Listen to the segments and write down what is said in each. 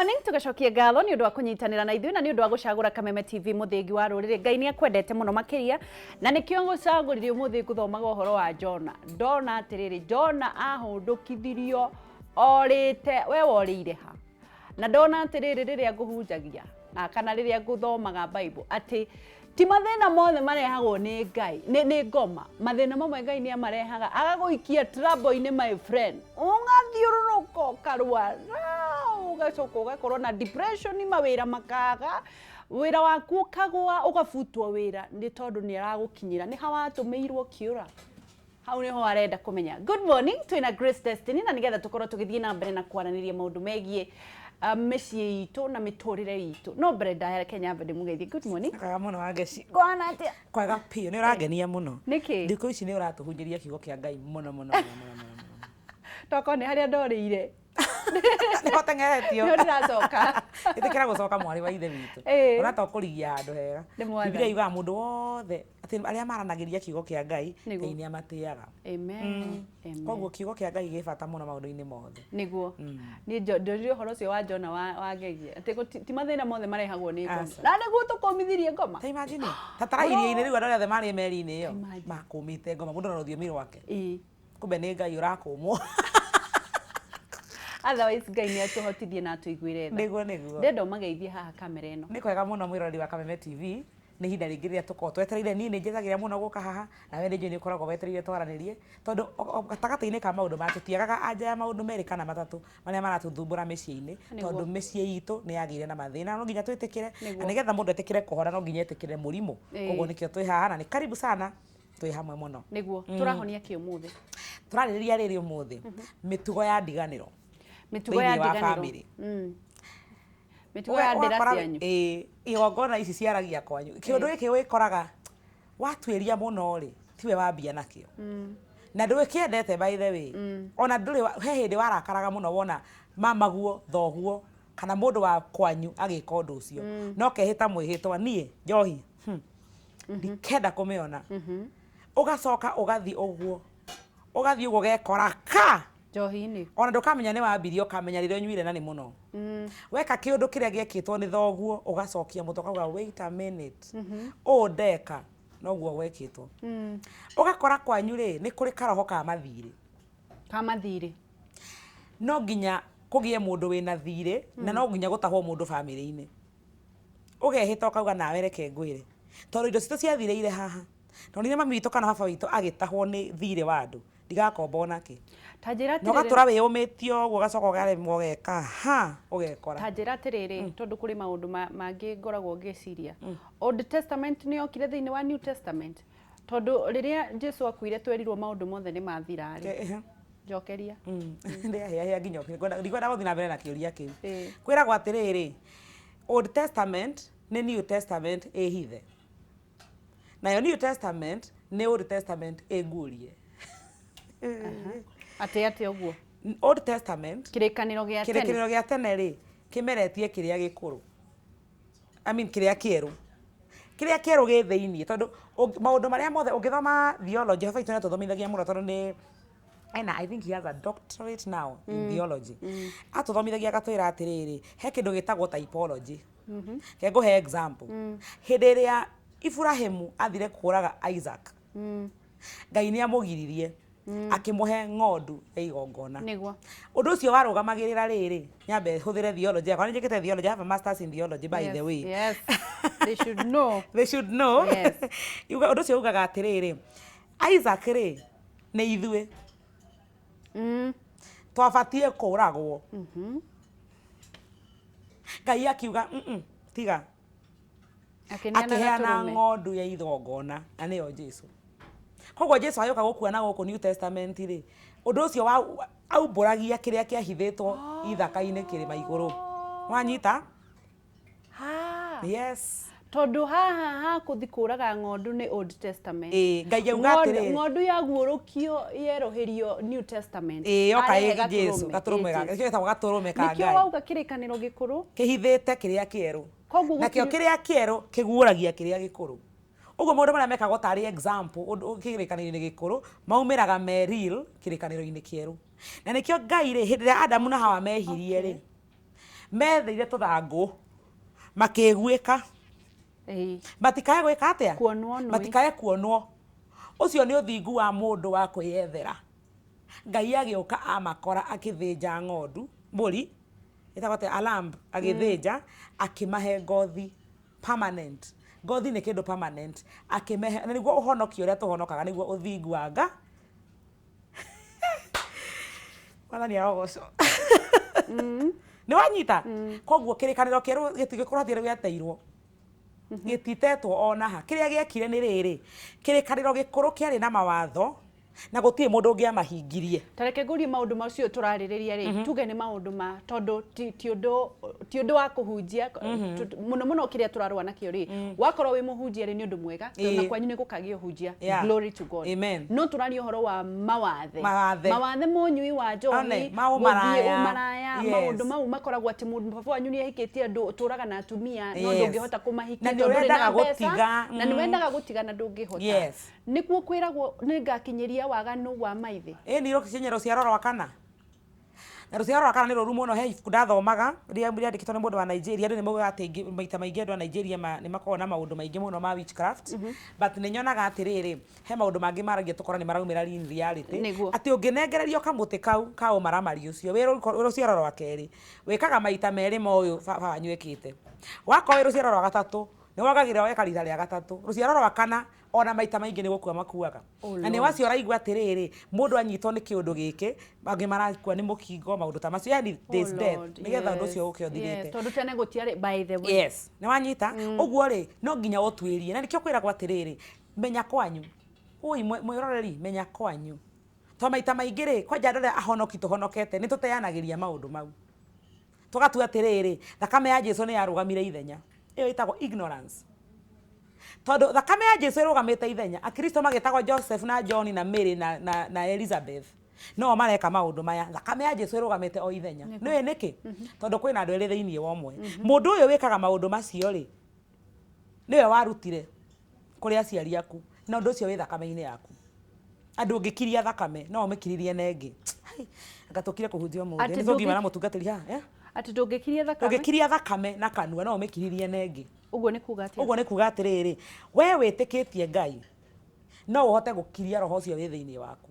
Morning tugacokia ngatho ni undu wa kunyitanira na ithuĩ na ni undu wa gucagura Kameme TV muthingi wa ruriri Ngai ni akwendete muno makiria na nikio ngucaguririe umuthi guthomaga uhoro wa Jona ndona atiriri Jona ahundukithirio orite we worire ha na ndona atiriri riria nguhunjagia na kana riria nguthomaga Bible ati ti mathina mothe marehagwo ni Ngai ni ngoma mathina mamwe Ngai ni amarehaga agaguikia trouble-ini my friend ungathiururuka karwa ugacoka ugakorwo na depression mawira makaga wira waku ukagwa ugabutwo wira ni tondu ni aragukinyira ni hawatumirwo kiura hau niho arenda kumenya. Good morning twina Grace Destiny na nigetha tukorwo tugithie na mbere na kwaraniria maundu megie mĩciĩ itũ na mĩtũrĩre itũ no mbere ndahere Kenya mbere mugeithie. Good morning. Kaga muno wageci. Kwana atia? Kwaga pio ni urangenia muno. Niki? Ndiko ici ni uratuhunjiria kiugo kia Ngai muno. Toko ni haria ndorire. Ni hotengeretio. Ni ndiracoka. Itikira gucoka mwari wa ithe witu. Urata ukurigia andu hega. Biblia yuga mundu wothe ati aria maranagiria kiugo kia Ngai Ngai ni amatiaga. Amen. Koguo kiugo kia Ngai gibata muno maundu-ini mothe. Niguo. Ni ndio horo cio wa Jona wagegie. Ati ti mathina mothe marehagwo ni ngoma. Na niguo tukomithirie ngoma. Ta imagine. Tataragirie-ini riu andu othe mari meri-ini iyo. Makumite ngoma mundu na ruthiumi rwake. Kumbe ni Ngai urakumwo. Otherwise Ngai ni atuhotithie na atuiguire tha. Niguo. Ndendo mageithie haha kamera ino. Ni kwega muno mwirori wa Kameme TV. Ni hinda ringi riria tuko twetereire ni njezagira muno guka haha na we nje ni ukoragwo wetereire twaranirie tondu gatagata-ini ka maundu matutiagaga anja ya maundu meri kana matatu maria maratuthumbura mĩciĩ-ini tondu mĩciĩ itu ni yagire na mathina no nginya twitikire na nigetha mundu etikire kuhora no nginya etikire murimu koguo nikio twi haha na ni karibu sana twi hamwe muno niguo turahonia ki umuthi turariria riri umuthi mitugo ya ndiganiro mitugo ya ndiganiro mitugo ya ndera cianyu igongona ici ciaragia kwanyu kiundu giki wikoraga watuiria muno ri tiwe wambia nakio na ndui kiendete by the way ona nduri he hindi warakaraga muno wona mamaguo thoguo kana mundu wa kwanyu agika undu ucio no kehita mwihitwa nie njohi ndikenda kumiona ugacoka ugathi uguo gekora ka njohi-ini ona ndukamenya ni wambirie ukamenya riria nyuire na ni muno weka kiundu kiria giekitwo ni thoguo ugacokia muto kauga wait a minute ndeka noguo gwekitwo ugakora kwanyu ri ni kuri karoho ka mathire no nginya kugie mundu wina thire na no nginya gutahwo mundu family-ini ugehita ukauga nawe reke ngwire tondu indo citu ciathireire haha tondu ni mami witu kana baba witu agitahwo ni thire wa andu ndigakomba onake tajira tiriri no gatura wiyumitio guo gacoka garemwo geka ugekora tajira tiriri tondu kuri maundu mangi ngoragwo ngiciria Old Testament ni okire thiini wa New Testament tondu riria Jesu akuire twerirwo maundu mothe ni mathira ri njokeria ndia nginya ndigwenda guthii na mbere na kiuria kiu kwiragwo atiriri Old Testament ni New Testament ehithe nayo New Testament ni Old Testament engurie ate uguo Old Testament kirikaniro gia tene ri kimeretie kiria gikuru kiria kieru gi thiini tondu maundu maria mothe ungithoma theology baba itu natuthomithagia muno tondu ni I think he has a doctorate now in theology atuthomithagia agatwira atiriri he kindu gitagwo typology ke nguhe example hindi iria Ibrahimu athire kuraga Isaac Ngai ni amugiririe akimuhe ng'ondu ya igongona niguo undu ucio warugamagirira riri nyambe huthire theology akwa njikite theology I have a masters in theology by the way yes they should know yes undu ucio ugaga atiriri Isaac ri ni ithue twabatie kuragwo Ngai akiuga tiga akiheana ng'ondu ya igongona na niyo Jesu koguo Jesu ayoka gukuana guku New Testament ri undu ucio aumburagia kiria kiahithitwo ithaka-ini kirima iguru wanyita yes tondu haha kuthikuraga ng'ondu ni Old Testament Ngai yauga atiri ng'ondu yaguurukio yeroherio New Testament oka Jesu gaturume gake kietagwo gaturume ka Ngai nikio wauga kirikaniro gikuru kihithite kiria kieru nakio kiria kieru kiguuragia kiria gikuru uguo maundu maria mekagwo tari example kirikaniro-ini gikuru maumiraga me real kirikaniro-ini kieru na nikio Ngai ri hindi ria Adamu na Hawa mehirie ri metheire tũthangũ makĩguĩka matikae gwĩka atĩa matikae kuonwo ũcio nĩ ũthingu wa mũndũ wa kwĩyethera Ngai agĩũka amakora akĩthĩnja ng'ondu mbũri ĩtagwo atĩa alamb agĩthĩnja akĩmahe ngothi permanent ngothi nĩ kĩndũ permanent akĩmehe na nĩguo ũhonokio ũrĩa tũhonokaga nĩguo ũthingu wa Ngai Mwathani arogocwo nĩ wanyita koguo kĩrĩkanĩro kĩerũ gĩtigĩkorwo atĩ gĩateirwo gĩtitetwo ona ha kĩrĩa gĩekire nĩ rĩrĩ kĩrĩkanĩro gĩkũrũ kĩarĩ na mawatho na gũtirĩ mũndũ ũngĩamahingirie tareke ngũrie maũndũ macio tũrarĩrĩria rĩ tuge nĩ maũndũ ma tondũ ti ũndũ wa kũhunjia mũno mũno kĩrĩa tũrarũa nakĩo rĩ wakorwo wĩ mũhunjia rĩ nĩ ũndũ mwega na kwanyu nĩ gũkagĩa ũhunjia glory to God no tũraria ũhoro wa mawathe mũnyui wa njohi ũmaraya maũndũ mau makoragwo atĩ mũndũ baba wanyu nĩ ahikĩtie andũ ũtũraga na atumia no ndũngĩhota kũmahikia tondũ ndũrĩ na mbeca na nĩ wendaga gũtiga na ndũngĩhota nĩkuo kwĩragwo nĩ ngakinyĩria waganu wa maithe nĩ rũkinyĩro rũciaro rwa kana na rũciaro rwa kana nĩ rũru mũno he ibuku ndathomaga rĩrĩa rĩandĩkĩtwo nĩ mũndũ wa Nigeria andũ nĩ moigaga atĩ maita maingĩ andũ a Nigeria nĩ makoragwo na maũndũ maingĩ mũno ma witchcraft but nĩ nyonaga atĩrĩrĩ he maũndũ mangĩ maragia tũkora nĩ maraumĩra in reality atĩ ũngĩnengererio kamũtĩ kau ka ũmaramari ũcio wĩ rũciaro rwa kerĩ wĩkaga maita merĩ ma ũyũ baba wanyu ekĩte wakorwo wĩ rũciaro rwa gatatũ nĩ wongagĩrĩra weka rita rĩa gatatũ rũciaro rwa kana ona maita maingĩ nĩ gũkua makuaga na nĩ wacio ũraigua atĩrĩrĩ mũndũ anyitwo nĩ kĩũndũ gĩkĩ angĩ marakua nĩ mũkingo maũndũ ta macio yani this death nĩgetha ũndũ ũcio ũke ũthirĩte tondũ tene gũtiarĩ by the way yes nĩ wanyita ũguo rĩ no nginya ũtuĩrie na nĩkĩo kwĩragwo atĩrĩrĩ menya kwanyu mwĩroreri menya kwanyu to maita maingĩ rĩ kwanja andũ arĩa ahonoki tũhonokete nĩ tũteanagĩria maũndũ mau tũgatua atĩrĩrĩ thakame ya Jesũ nĩ yarũgamire ithenya ĩyo ĩtagwo ignorance tondũ thakame ya Jesũ ĩrũgamĩte ithenya akristo magĩtagwo Joseph na John na Mary na Elizabeth no mareka maũndũ maya thakame ya Jesũ ĩrũgamĩte o ithenya nĩwe nĩkĩ tondũ kwĩna andũ erĩ thĩinĩ wa ũmwe mũndũ ũyũ wĩkaga maũndũ macio rĩ nĩwe warutire kũrĩ aciari aku na ũndũ ũcio wĩ thakame-inĩ yaku andũ ũngĩkiria thakame no ũmĩkiririe nengĩ agatũkire kũhunjia mũndũ nĩ thũngima na mũtungatĩri haha atĩ ndũngĩkiria thakame na kanua no ũmĩkiririe nengĩ ũguo nĩ kuga atĩrĩrĩ we wĩtĩkĩtie Ngai no ũhote gũkiria roho ũcio wĩ thĩinĩ waku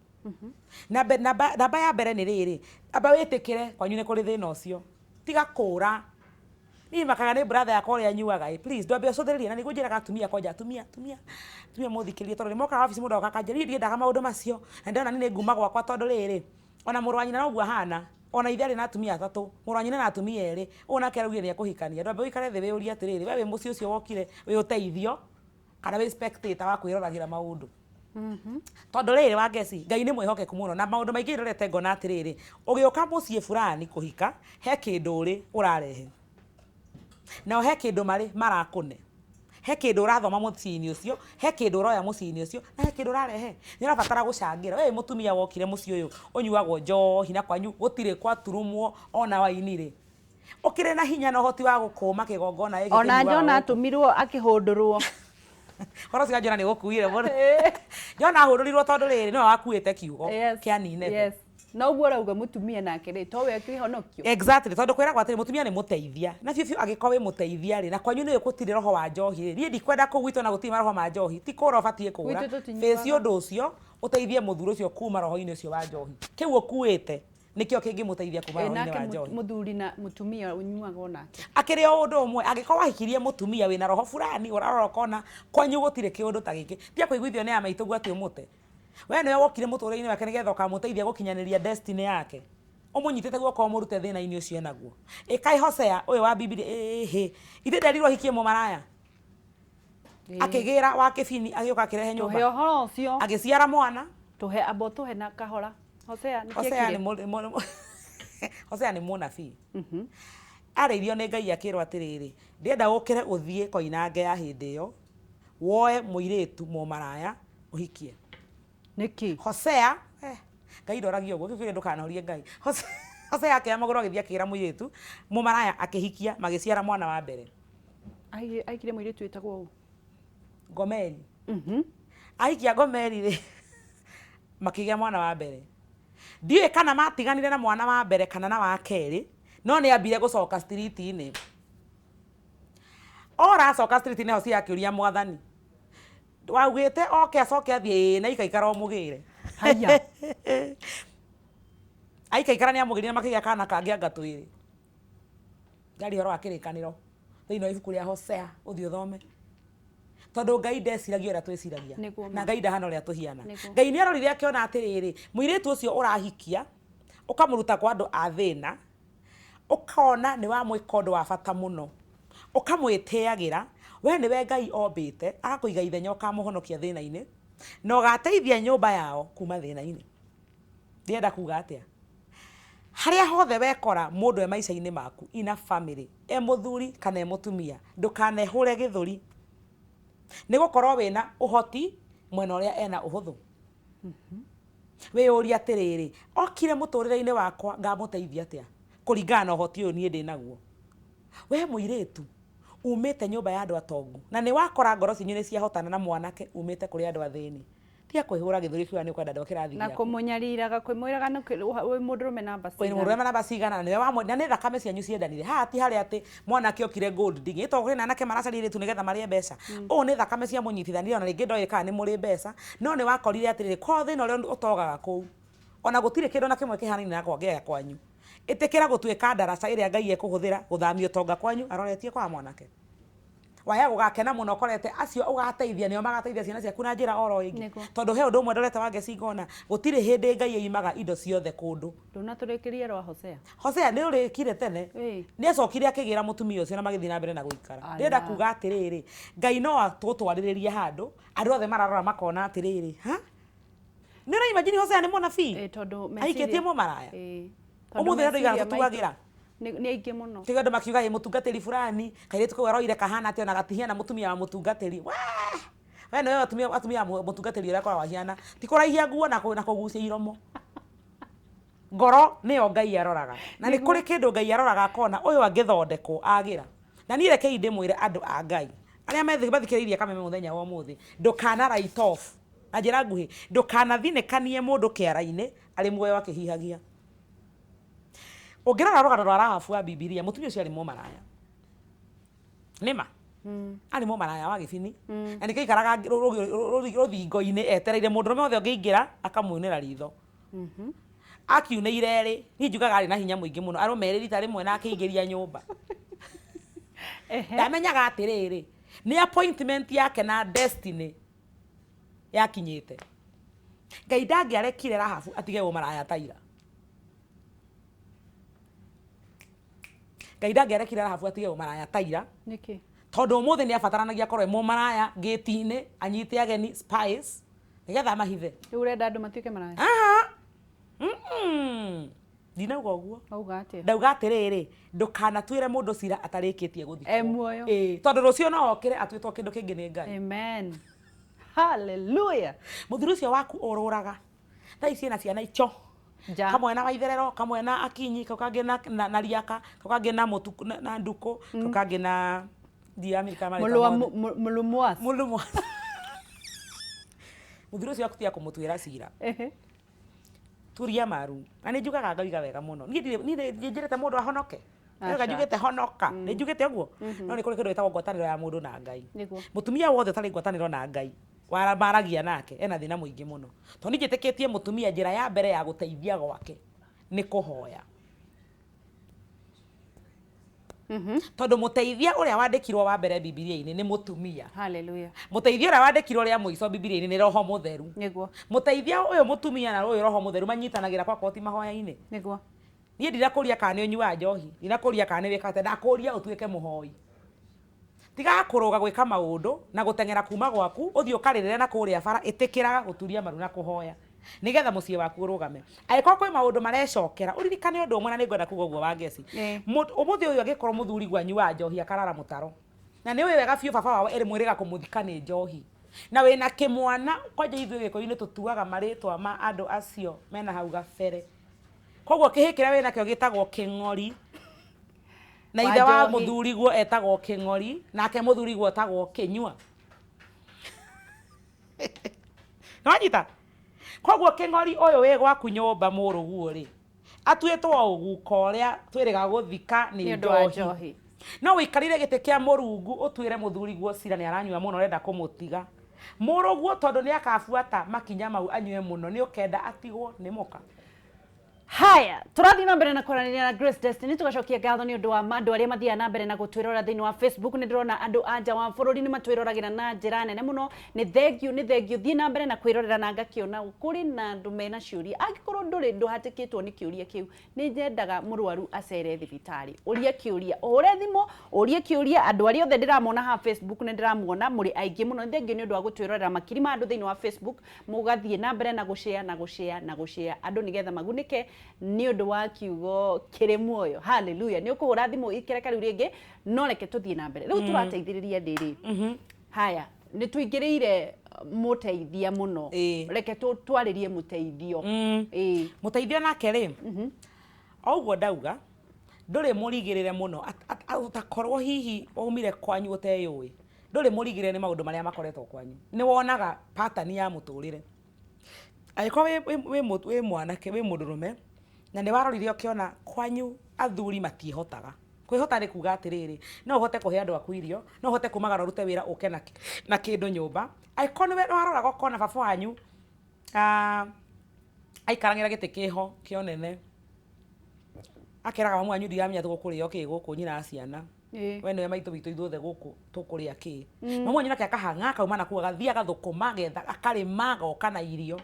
namba ya mbere nĩ rĩrĩ amba wĩtĩkĩre kwanyu nĩ kũrĩ thĩna ũcio tiga kũra niĩ makaga nĩ brother yakwa ũrĩa nyuaga please ndwambe ũcũthĩrĩrie na nĩguo njĩraga atumia kwanja atumia mũthikĩrie tondũ nĩ mokaga wabici mũndũ akanjĩra ndiendaga maũndũ macio na ndĩrona nĩ nguma gwakwa tondũ rĩrĩ ona mũrũ wa nyina noguo ahana ona ithe arĩ na atumia atatũ mũrũ wa nyina na atumia erĩ ũũ nake araugire nĩ ekũhikania ndwambe ũikare thĩ wĩyũrie atĩrĩrĩ we wĩ mũciĩ ũcio wokire wĩ ũteithio kana wĩ spectator wa kwĩroragĩra maũndũ tondũ rĩrĩ wa ngeci Ngai nĩ mwĩhokeku mũno na maũndũ maingĩ ndorete ngona atĩrĩrĩ ũgĩũka mũciĩ fulani kũhika he kĩndũ ũrĩ ũrarehe na he kĩndũ marĩ marakũne he kĩndũ ũrathoma mũciĩ-inĩ ũcio he kĩndũ ũroya mũciĩ-inĩ ũcio na he kĩndũ ũrarehe nĩ ũrabatara gũcangĩra we mũtumia wokire mũciĩ ũyũ ũnyuagwo njohi na kwanyu gũtirĩ kwaturumwo ona waini rĩ ũkĩrĩ na hinya na ũhoti wa gũkũma kĩgongona gĩkĩ ona Jona atũmirwo akĩhũndũrwo horo cia Jona nĩ gũkuire mũno Jona ahũndũrirwo tondũ rĩrĩ nĩwe wakuĩte kiugo kĩa Nineve no ũguo ũrauga mũtumia nake rĩ to we kĩhonokio exactly tondũ kwĩragwo atĩrĩ mũtumia nĩ mũteithia na biũ agĩkorwo wĩ mũteithia rĩ na kwanyu nĩ gũtirĩ roho wa njohi rĩ niĩ ndikwenda kũgwitwo na gũtirĩ roho wa njohi ti kũra ũbatiĩ kũra face ũndũ ũcio ũteithie mũthuri ũcio kuma roho-inĩ ũcio wa njohi kĩu ũkuĩte nĩkĩo kĩngĩmũteithia kuma roho-inĩ wa njohi mũthuri na mũtumia ũnyuaga onake akĩrĩ o ũndũ ũmwe angĩkorwo wahikirie mũtumia wĩna roho fulani ũrarora ũkona kwanyu gũtirĩ kĩũndũ ta gĩkĩ tia kũiguithio nĩ ya maitũguo atĩ ũmũte we nĩwe wokire mũtũrĩre-inĩ wake nĩgetha ũkamũteithia gũkinyanĩria destiny yake ũmũnyitĩte guoko ũmũrute thĩna-inĩ ũcio enaguo ĩkai Hosea ũyũ wa Biblia ithe nderirwo ahikie mũmaraya akĩgĩra wa kĩbini agĩũka akĩrehe nyũmba tũhe ũhoro ũcio agĩciara mwana tũhe na kahora Hosea nĩ mũnabii arĩirio nĩ Ngai akĩrwo atĩrĩrĩ ndĩenda gũkĩre ũthiĩ koinange ya hĩndĩ ĩyo woe mũirĩtu mũmaraya ũhikie nĩkĩ Hosea Ngai ndoragia ũguo kĩu ndũkanorie Ngai Hosea akĩoya magũrũ agĩthiĩ akĩgĩra mũirĩtu mũmaraya akĩhikia magĩciara mwana wa mbere aikire mũirĩtu wĩtagwo Gomeri aikia Gomeri rĩ makĩgĩa mwana wa mbere ndiũĩ kana matiganire na mwana wa mbere kana na wa kerĩ no nĩ ambire gũcoka street-inĩ oracoka street-inĩ ho ciakĩũria mwathani waugĩte oke acoke athiĩ na ikaikara mũgĩre haya aikaikara nĩ amũgĩrire makĩgĩa kana kangĩ anga twĩrĩ ngari horo wa kĩrĩkanĩro thĩinĩ wa ibuku rĩa Hosea ũthiĩ ũthome tondũ Ngai ndeciragia ũrĩa twĩciragia na Ngai ndahana ũrĩa tũhiana Ngai nĩ arorire akĩona atĩrĩrĩ mũirĩtu ũcio ũrahikia ũkamũruta kwa andũ a thĩna ũkona nĩ wamwĩka ũndũ wa bata mũno ũkamwĩtĩagĩra we nĩwe Ngai ombĩte agakũiga ithenya ũkamũhonokia thĩna-inĩ na ũgateithia nyũmba yao kuma thĩna-inĩ ndĩrenda kuga atĩa harĩa hothe wekora mũndũ e maica-inĩ maku ina family e mũthuri kana e mũtumia ndũkanehũre gĩthũri nĩ gũkorwo wĩna ũhoti mwena ũrĩa ena ũhũthũ wĩyũria atĩrĩrĩ okire mũtũrĩre-inĩ wakwa ngamũteithia atĩa kũringana na ũhoti ũyũ niĩ ndĩ naguo we mũirĩtu umĩte nyũmba ya andũ atongu na nĩ wakora ngoro cianyu nĩ ciahotana na mwanake umĩte kũrĩ andũ athĩni tia kwĩhũra gĩthũri kiuga nĩ ũkwenda ndokĩra thigĩa na kũmũnyariraga kwĩmwĩraga wĩ mũndũrũme namba cigana wĩ mũndũrũme namba cigana nĩwe wamwe na nĩ thakame cianyu ciendanire haha ti harĩa atĩ mwanake okire gold digging ĩtogwo kũrĩ na anake maracarire tu nĩgetha marĩe mbeca ũũ nĩ thakame cia mũnyitithanirie ona rĩngĩ ndoĩ kana nĩ mũrĩ mbeca no nĩ wakorire atĩrĩrĩ ko thĩna ũrĩa ũtogaga kũu ona gũtirĩ kĩndũ na kĩmwe kĩhanaine na kwagĩa kwanyu ĩtĩkĩra gũtuĩka ndaraca ĩrĩa Ngai ekũhũthĩra gũthamia ũtonga kwanyu aroretie kwa mwanake waya gũgakena mũno ũkorete acio ũgateithia nĩo magateithia ciana ciaku na njĩra oro ĩngĩ tondũ he ũndũ ũmwe ndorete wa ngecingona gũtirĩ hĩndĩ Ngai eimaga indo ciothe kũndũ ndũnatũrĩkĩrie rwa Hosea nĩ ũrĩkire tene nĩ acokire akĩgĩra mũtumia ũcio na magĩthiĩ na mbere na gũikara ndĩrenda kuga atĩrĩrĩ Ngai no atũtwarĩrĩrie handũ andũ othe mararora makona atĩrĩrĩ ha nĩ ũraimagine Hosea nĩ mũnabii aikĩtie mũmaraya ũmũthĩ andũ igana tũtuagĩra nĩ aingĩ mũno tiga andũ makiuga ĩ mũtungatĩri fulani kairĩtu kau aroire kahana atĩ ona gatihiana mũtumia wa mũtungatĩri we nĩwe atumia mũtungatĩri ũrĩa akoragwo ahiana ti kũraihia nguo na kũgucia iromo ngoro nĩyo Ngai aroraga na nĩ kũrĩ kĩndũ Ngai aroraga akona ũyũ angĩthondekwo agĩra na niĩ rekei ndĩmwĩre andũ a Ngai arĩa mathikĩrĩirie kameme mũthenya wa ũmũthĩ ndũkana write off na njĩra nguhĩ ndũkanathinĩkanie mũndũ kĩara-inĩ arĩ muoyo akĩhihagia ũngĩrora rũgano rwa Rahabu wa Bibilia mũtumia ũcio arĩ mũmaraya nĩma arĩ mũmaraya wa gĩbini na nĩkĩo aikaraga rũthingo-inĩ etereire mũndũrũme wothe ũngĩingĩra akamuunĩra ritho akiunĩire rĩ niĩ njugaga arĩ na hinya mũingĩ mũno arũme erĩ rita rĩmwe na akĩingĩria nyũmba ndamenyaga atĩrĩrĩ nĩ appointment yake na destiny yakinyĩte Ngai ndangĩarekire Rahabu atige ũmaraya taira Ngai ndangĩarekire Rahabu atige ũmaraya taira nĩkĩ tondũ ũmũthĩ nĩ abataranagia korwo mũmaraya gĩti-inĩ anyite ageni spies nĩgetha mahithe rĩu ũrenda andũ matuĩke maraya ndinauga ũguo auga atĩa ndauga atĩrĩrĩ ndũkanatuĩre mũndũ cira atarĩkĩtie gũthikwo muoyo tondũ rũciũ no okĩre atuĩtwo kĩndũ kĩngĩ nĩ Ngai amen hallelujah mũthuri ũcio waku ũrũraga thaa ici na ciana icho kamwe na Waitherero kamwe na Akinyi kau kangĩ na Riaka kau kangĩ na Mũtuku na Nduku kau kangĩ na Amerika Mulumwas mũthuri ũcio waku tia kũmũtuĩra cira turia maru na nĩ njugaga ngauga wega mũno niĩ njĩrĩte mũndũ ahonoke nĩga njugĩte honoka nĩ njugĩte ũguo no nĩ kũrĩ kĩndũ gĩtagwo ngwatanĩro ya mũndũ na Ngai mũtumia wothe ũtarĩ ngwatanĩro na Ngai maragia nake ena thĩna mũingĩ mũno tondũ niĩ njĩtĩkĩtie mũtumia njĩra ya mbere ya gũteithia gwake nĩ kũhoya tondũ mũteithia ũrĩa wandĩkirwo wa mbere Bibilia-inĩ nĩ mũtumia haleluya mũteithia ũrĩa wandĩkirwo rĩa mũico Bibilia-inĩ nĩ Roho Mũtheru nĩguo mũteithia ũyũ mũtumia na ũyũ Roho Mũtheru manyitanagĩra kwa koti mahoya-inĩ nĩguo niĩ ndirakũria kana nĩ ũnyuaga njohi ndirakũria kana nĩ wĩkate ndakũria ũtuĩke mũhoi tiga kũrũga gwĩka maũndũ na gũteng'era kuma gwaku ũthiĩ ũkarĩrĩre na kũrĩa bara ĩtĩkĩraga gũturia maru na kũhoya nĩgetha mũciĩ waku ũrũgame angĩkorwo kwĩ maũndũ marecokera ũririkane ũndũ ũmwe na nĩngwenda kuga ũguo wa ngeci ũmũthĩ ũyũ angĩkorwo mũthuri gwanyu wa njohi akarara mũtaro na nĩ ũĩ wega biũ baba wao erĩ mwĩrĩga kũmũthika nĩ njohi na wĩna kĩmwana kwanja ithuĩ gĩkũyũ-inĩ tũtuaga marĩtwa ma andũ acio mena hau gabere koguo kĩhĩ kĩrĩa wĩnakĩo gĩtagwo kĩng'ori na ithe wa mũthuri guo etagwo kĩng'ori nake mũthuri guo etagwo kĩnyua nĩwanyita koguo kĩng'ori ũyũ wĩ gwaku nyũmba mũrũguo rĩ atuĩtwo guka ũrĩa twĩrĩga gũthika nĩ njohi no wĩikarire gĩtĩ kĩa mũrungu ũtuĩre mũthuri guo cira nĩ aranyua mũno ũrenda kũmũtiga mũrũguo tondũ nĩ akabuata makinya mau anyue mũno nĩ ũkenda atigwo nĩ mũka. Haya, turathi na mbere na kwaranĩria na Grace Destiny tugacokia ngatho nĩ ũndũ wa andũ arĩa mathiaga na mbere na gũtwĩrora thĩinĩ wa Facebook. Nĩ ndĩrona andũ anja wa bũrũri nĩ matwĩroragĩra na njĩra nene mũno. Nĩ thengio thiĩ na mbere na kwĩrorera na ngakĩona kũrĩ na andũ mena ciũria. Angĩkorwo ndũhatĩkĩtwo nĩ kĩũria kĩu nĩ nyendaga mũrwaru acere thibitarĩ ũrie kĩũria ũhũre thimũ ũrie kĩũria. Andũ arĩa othe ndĩramona ha Facebook nĩ ndĩramuona mũrĩ aingĩ mũno. Nĩ thengio nĩ ũndũ wa gũtwĩrorera makiri ma andũ thĩinĩ wa Facebook mũgathiĩ na mbere na gũshare andũ nĩgetha magunĩke nĩ ũndũ wa kiugo kĩrĩ muoyo. Hallelujah. Nĩ ũkũhũra thimũ ikereka rĩu rĩngĩ no reke tũthiĩ na mbere. Rĩu tũrateithĩrĩria ndĩrĩ. Haya, nĩ tũingĩrĩire mũteithia mũno. Reke twarĩrie mũteithio. Mũteithio nake rĩ o ũguo ndauga ndũrĩ mũrigĩrĩre mũno atakorwo hihi waumire kwanyu ũteyũĩ ndũrĩ mũrigĩrĩre nĩ maũndũ marĩa makoretwo kwanyu. Nĩ wonaga pattern ya mũtũrĩre angĩkorwo wĩ mwanake wĩ mũndũrũme na nĩ warorire ũkĩona kwanyu athuri matihotaga. Kwĩhota nĩ kuga atĩrĩrĩ no ũhote kũhe andũ aku irio no ũhote kumagara ũrute wĩra ũke na kĩndũ nyũmba. Angĩkorwo nĩ waroraga ũkona baba wanyu aikaragĩra gĩtĩ kĩho kĩonene akeraga mamu wanyu ndiramenya tũgũkũrĩa kĩ gũkũ nyina wa ciana we nĩwe maitũ witũ ithuothe gũkũ tũkũrĩa kĩ. Mamu wanyu nake akahang'a akauma nakuo agathiĩ agathũkũma getha akarĩma agoka na irio.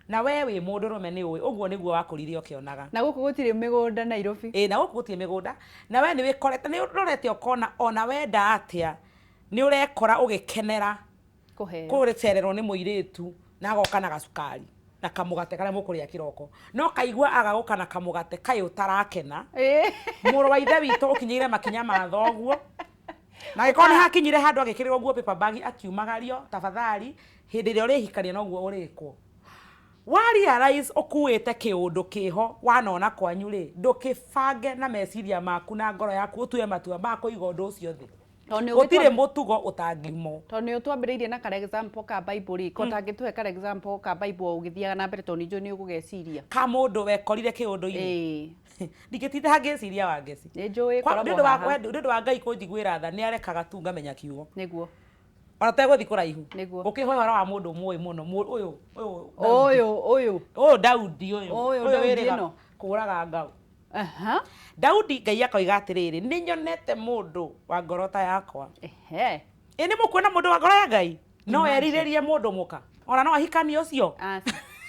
Na we wĩ mũndũrũme nĩ ũĩ ũguo nĩguo wakũrire ũkĩonaga. Na gũkũ gũtirĩ mĩgũnda Nairobi. Na gũkũ gũtirĩ mĩgũnda na we nĩ wĩkorete nĩ ũrorete ũkona ona wenda atĩa nĩ ũrekora ũgĩkenera kũrecererwo nĩ mũirĩtu na agoka na gacukari na kamũgate karĩa mũkũrĩa kĩroko no kaigua agagũka na kamũgate kayũ tarakena. Mũrũ wa ithe witũ ũkinyĩire makinya ma thoguo na gĩkorwo nĩ hakinyire handũ agĩkĩrĩrwo guo paper bag akiumagario tafadhali hĩndĩ ĩrĩa ũrĩhikania noguo ũrĩkwo. Realize ũkuĩte kĩũndũ kĩho wanona kwanyu rĩ ndũkĩbange na meciria maku na ngoro yaku ũtue matua ma kũiga ũndũ ũcio thĩ. Gũtirĩ mũtugo ũtangĩmo. Tondũ nĩ ũtwambĩrĩirie na kare example ka Bible ko tangĩtũhe kare example ka Bible ũgĩthiaga na mbere tondũ nĩnjũ nĩ ũgũgeciria ka mũndũ wekorire kĩũndũ-inĩ. Ndingĩtinda ngĩciria wa ngeci. Nĩnjũĩ korwo haha. Nĩ ũndũ wa Ngai kũnjiguĩra tha nĩ arekaga tu ngamenya kiugo. Nĩguo. Ona tegũthi kũraihu ũkĩhoya ũhoro wa mũndũ mũĩ mũno ũyũ Daudi ũyũ wĩrĩga kũraga ngao. Daudi Ngai akoiga atĩrĩrĩ nĩ nyonete mũndũ wa ngoro ta yakwa. Nĩ mũkuona mũndũ wa ngoro ya Ngai no erirĩrie mũndũ mũka ona no ahikanie ũcio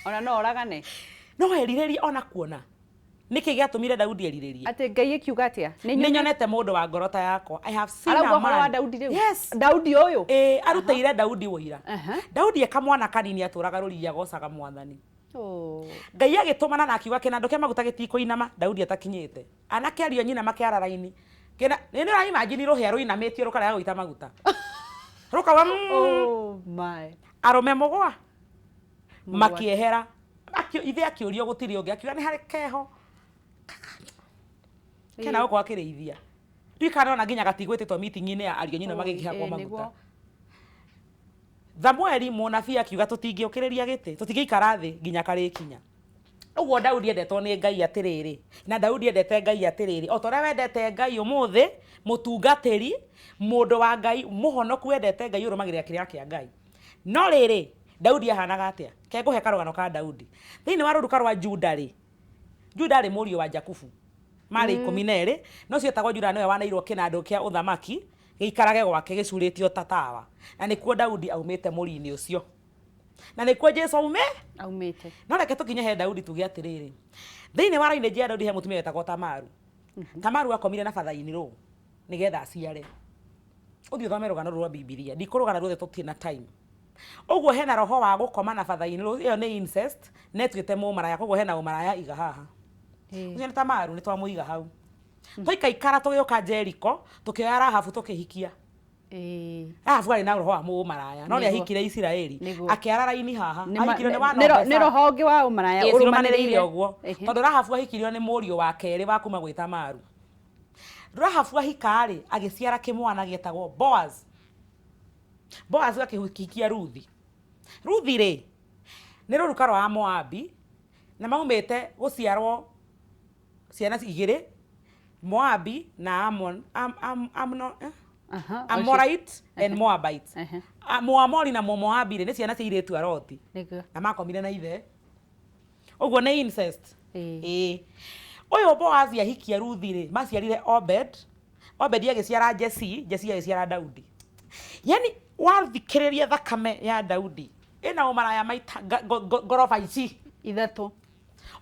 ona no oragane no erirĩrie ona kuona. Nĩkĩ gĩatũmire Daudi erirĩrie atĩ Ngai akiuga atĩa nĩ nyonete mũndũ wa ngoro ta yakwa. I have seen a man. Yes, Daudi ũyũ arutĩire Daudi wũira. Daudi ekamwana kanini atũraga rũriĩ agocaga mwathani. Ngai agĩtũmana na akiuga kĩnandũ kĩa maguta gĩtikũinama Daudi atakinyĩte. Anake ario nyina makĩara raini nĩ ũraimagine rũhĩa rũinamĩtio rũkarega gũita maguta rũkawa arũme mũgwa makiehera ithe akĩũrio gũtirĩ ũngĩ akiuga nĩ harĩ keho kena gũkũ akĩrĩithia ndikana ona nginya gatigwĩtĩtwo meeting-inĩ ya ario nyina magĩkĩhakwo maguta. Samueli mũnabii akiuga tũtingĩũkĩrĩria gĩtĩ tũtingĩikara thĩ nginya karĩkinya. Ũguo Daudi endetwo nĩ Ngai atĩrĩrĩ na Daudi endete Ngai atĩrĩrĩ o torĩa wendete Ngai ũmũthĩ mũtungatĩri mũndũ wa Ngai mũhonoku wendete Ngai ũrũmagĩrĩra kĩrĩra kĩa Ngai. No rĩrĩ Daudi ahanaga atĩa ke ngũhe karũgano ka Daudi thĩinĩ wa rũruka rwa Juda rĩ Juda rĩ mũriũ wa Jakubu marĩ 12 no cietagwo Juda nĩwe wanairwo kĩnandũ kĩa ũthamaki gĩikarage gwake gĩcurĩtio ta tawa na nĩkuo Daudi aumĩte mũri-inĩ ũcio na nĩkuo Jesu aumĩte. No reke tũkinye he Daudi tuge atĩrĩrĩ thĩinĩ wa raini ya Daudi he mũtumia wetagwo Tamaru. Tamaru akomire na batha-inĩ rũu nĩgetha aciare. Ũthiĩ ũthome rũgano rwa Bibilia ndikũrũgana ruothe tũtirĩ na time. Ũguo hena roho wa gũkoma na batha-inĩ rũu ĩyo nĩ incest netuĩte mũmaraya koguo hena ũmaraya iga haha. Ũcio nĩ Tamaru nĩ twamũiga hau. Tũikaikara tũgĩũka Jericho tũkĩoya Rahabu tũkĩhikia. Rahabu arĩ na roho wa mũmaraya no nĩ ahikire Isiraeli akĩara raini haha ahikire nĩ roho ũngĩ wa ũmaraya ũrũmanĩrĩire ũguo tondũ Rahabu ahikirio nĩ mũriũ wa kerĩ wa kuma gwĩ Tamaru. Rahabu ahika-rĩ agĩciara kĩmwana gĩetagwo Boaz. Boaz akĩhikia Ruthi. Ruthi rĩ nĩ rũruka rwa Moabi na maumĩte gũciarwo ciana igĩrĩ, Moabi na Amorite and Moabite. Moamori na Moabi nĩ ciana cia airĩtu a Loti. Na makomire na ithe. Ũguo nĩ incest. Ũyũ Boazi ahikia Ruthi-rĩ, maciarire Obed. Obed agĩciara Jesse, Jesse agĩciara Daudi. Yani wathikĩrĩria thakame ya Daudi ĩna ũmaraya maita ngoroba ici ithatũ.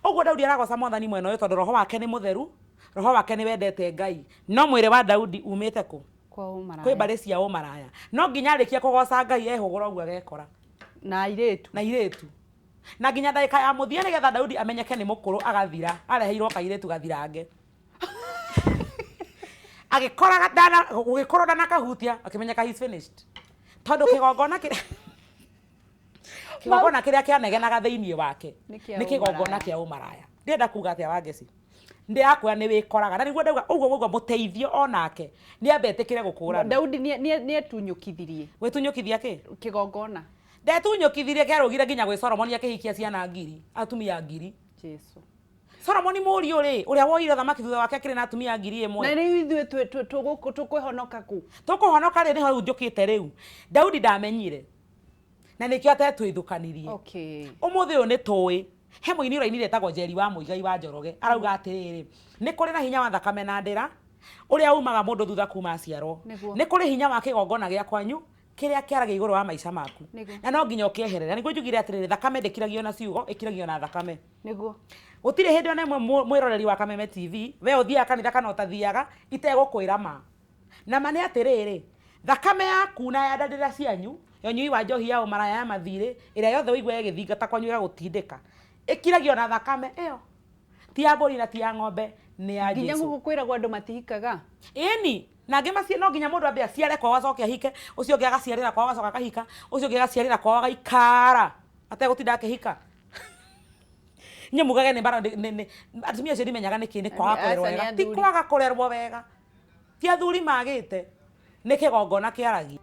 Ũguo Daudi aragoca Mwathani mwena ũyũ tondũ roho wake nĩ mũtheru, roho wake nĩ wendete Ngai. No mwĩrĩ wa Daudi umĩte kũ? Kwĩ mbarĩ cia ũmaraya. No nginya arĩkia kũgoca Ngai ehũgũra ũguo agekora. Na airĩtu. Na nginya ndagĩka ya mũthia nĩgetha Daudi amenyeke nĩ mũkũrũ agathira, areheirwo kairĩtu gathirange. Agĩkorwo ndanakahutia, akĩmenyeka he's finished. Tondũ kĩgongona kĩrĩa kĩanegenaga thĩinĩ wake nĩ kĩgongona kĩa ũmaraya. Ndĩrenda kuga atĩa Wangeci? Ndĩrakwĩra nĩ wĩkoraga. Na nĩguo ndauga ũguo mũteithio onake nĩ ambetĩkĩre gũkũrana. Daudi nĩ etunyũkithirie. Gwĩtunyũkithia kĩ? Kĩgongona. Ndetunyũkithirie kĩarũgire nginya gwĩ Solomoni akĩhikia ciana ngiri, atumia ngiri. Jesu. Solomoni mũriũ rĩ, ũrĩa woire thamaki thutha wake akĩrĩ na atumia ngiri ĩmwe. Na rĩu ithuĩ tũkwĩhonoka kũ? Tũkũhonoka rĩ, nĩho njũkĩte rĩu. Daudi ndamenyire. Na nĩkĩo atetwĩthukanirie. Ũmũthĩ ũyũ nĩ tũĩ. He mũini ũrainire etagwo Njeri wa Mũigai wa Njoroge. Arauga atĩrĩrĩ, nĩ kũrĩ na hinya wa thakame na ndĩra ũrĩa umaga mũndũ thutha kuma aciarwo. Nĩ kũrĩ hinya wa kĩgongona gĩa kwanyu kĩrĩa kĩaragia igũrũ wa maica maku. Na no nginya ũkĩeherera. Nĩguo njugire atĩrĩrĩ, thakame ndĩkiragio na ciugo, ĩkiragio na thakame. Gũtirĩ hĩndĩ ona ĩmwe mwĩroreri wa Kameme TV we ũthiaga kanitha kana ũtathiaga itegũkwĩra ma. Na ma nĩ atĩrĩrĩ, thakame yaku na ya ndandĩra cianyu, yo nyui wa njohi ya ũmaraya ya mathirĩ, ĩrĩa yothe ũigua ĩgĩthingata kwanyu ĩgagũtindĩka, ĩkiragio na thakame ĩyo. Ti ya mbũri na ti ya ng'ombe, nĩ ya Jesu. Nginya gũkũ kwĩragwo andũ matihikaga. Ĩni, na angĩ maciĩ no nginya mũndũ ambe aciare kwao acoke ahike, ũcio ũngĩ agaciarĩra kwao agacoka akahika, ũcio ũngĩ agaciarĩra kwao agaikara ategũtinda akĩhika. Nye mugage nĩ bara atumia acio ndimenyaga nĩkĩ nĩ kwaga kũrerwo wega. Ti kwaga kũrerwo wega. Ti athuri magĩte. Nĩ kĩgongona kĩaragia.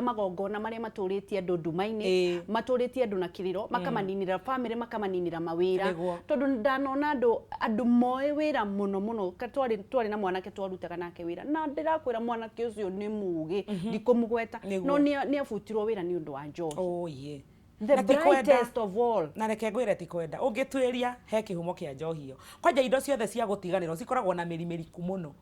Magongona marĩa matũrĩtie andũ nduma-inĩ, matũrĩtie andũ na kĩrĩro, makamaninĩra family, makamaninĩra mawĩra. Tondũ ndanona andũ moĩ wĩra mũno twarĩ na mwanake twarutaga nake wĩra. Na ndĩrakwĩra mwanake ũcio nĩ mũũgĩ, ndikũmũgweta, no nĩ abutirwo wĩra nĩ ũndũ wa njohi. The brightest of all. Na reke ngwĩre ti kwenda. Ũngĩtuĩria he kĩhumo kĩa njohi ĩyo. Kwanja indo ciothe cia gũtiganĩrwo cikoragwo na mĩrimĩriku mũno.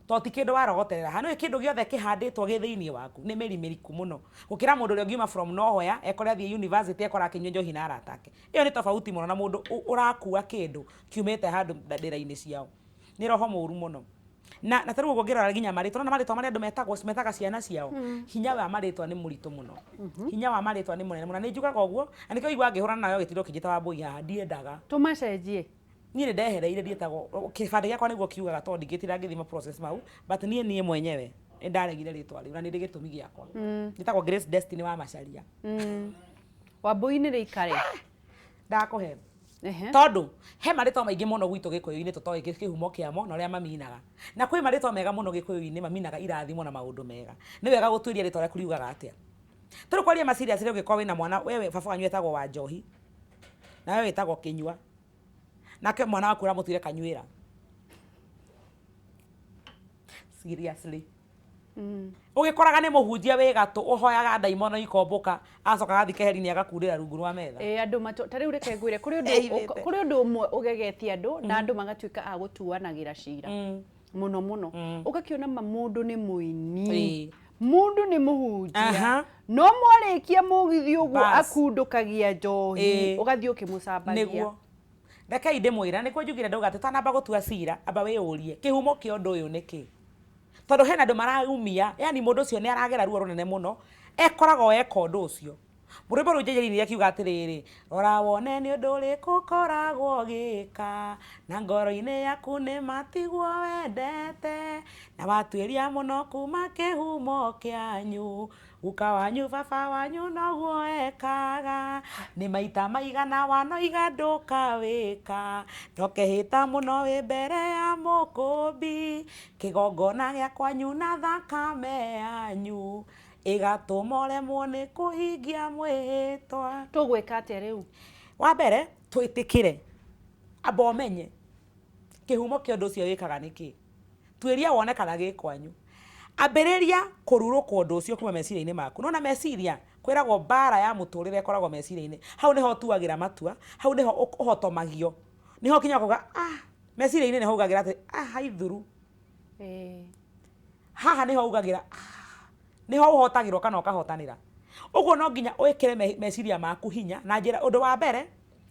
To ti kĩndũ warogoterera. Hano kĩndũ gĩothe kĩhandĩtwo gĩ thĩinĩ waku nĩ mĩrimĩriku mũno. Gũkĩra mũndũ ũrĩa ũngiuma from nowhere ekore athiĩ university ekora akĩnyua njohi na arata ake. Ĩyo nĩ tofauti mũno na mũndũ ũrakua kĩndũ kiumĩte handũ ndĩra-inĩ ciao. Nĩ roho mũru mũno. Na tarĩu ũguo ngĩrora nginya marĩtwa na marĩtwa marĩa andũ metaga ciana ciao. Hinya wa marĩtwa nĩ mũritũ mũno. Hinya wa marĩtwa nĩ mũnene mũno. Nĩ njugaga ũguo, na nĩkĩo igua ngĩhũrana nayo gĩtiro kĩnjĩta wa mbũi haha ndiendaga. Tũmacenjie. Niĩ ndehereire ndietagwo kĩbande gĩakwa nĩguo kiugaga tondũ ndingĩtira ngĩthima process mau, but niĩ mwenyewe nĩ ndaregire rĩtwa rĩu na nĩ ndĩ gĩtũmi gĩakwa. Ndĩtagwo Grace Destiny wa Macharia. Wambũi nĩ rĩikare. Ndakũhe. Tondũ he marĩtwa maingĩ mũno gwitũ Gĩkũyũ-inĩ tũtoĩ kĩhumo kĩamo na ũrĩa maminaga. Na kwĩ marĩtwa mega mũno Gĩkũyũ-inĩ maminaga irathimo na maũndũ mega. Nĩ wega gũtuĩria rĩtwa rĩaku riugaga atĩa. Tũrĩ kwaria maciria rĩu ũngĩkorwo wĩna mwana wewe baba wanyu etagwo wa njohi. Na wewe wĩtagwo Kĩnyua. Nake mwana waku ũramũtuire Kanyuĩra. Seriously. Ũgĩkoraga nĩ mũhunjia wĩ gatũ ũhoyaga ndaimono ikombũka acoka agathi keheri-inĩ agakundĩra rungu rwa metha. Andũ ta rĩu reke ngwĩre kũrĩ ũndũ ũmwe ũgegetie andũ na andũ magatuĩka a gũtuanagĩra cira mũno. Ũgakĩona mũndũ nĩ mũini, mũndũ nĩ mũhunjia, no mwarĩkia mũgithi ũguo akundũkagia njohi ũgathiĩ ũkĩmũcambagia. Rekei ndĩmwĩra nĩkuo njugire ndauga atĩ tanamba gũtua cira amba wĩyũrie kĩhumo kĩa ũndũ ũyũ nĩkĩ. Tondũ hena andũ maraumia, yani mũndũ ũcio nĩ aragera ruo rũnene mũno, ekoragwo eka ũndũ ũcio. Rwĩmbo rũu njĩrĩirie akiuga atĩrĩrĩ, rora wone nĩ ũndũ ũrĩkũ ũkoragwo ũgĩka, na ngoro-inĩ yaku nĩ matigwo wendete, na watuĩria mũno kuma kĩhumo kĩanyu, guka wanyu baba wanyu noguo ekaga, nĩ maita maigana wanoiga ndũkawĩka, ndokehĩta mũno wĩ mbere ya Mũkũmbi, kĩgongona gĩa kwanyu na thakame yanyu igatũma ũremwo nĩ kũhingia mwĩtwa. Tũgwĩka atĩa rĩu? Wa mbere twĩtĩkĩre amba ũmenye kĩhumo kĩa ũndũ ũcio wĩkaga nĩkĩ. Tuĩria wone kana gĩ kwanyu. Ambĩrĩria kũrurũka ũndũ ũcio kuma meciria-inĩ maku. Nona meciria kwĩragwo mbara ya mũtũrĩre ĩkoragwo meciria-inĩ. Hau nĩho ũtuagĩra matua, hau nĩho ũhotomagio. Nĩho kinya kuga meciria-inĩ nĩho ugagĩra atĩ haithuru. Haha nĩho ugagĩra nĩho ũhotagĩrwo kana ũkahotanĩra. Ũguo no nginya wĩkĩre meciria maku hinya na njĩra ũndũ wa mbere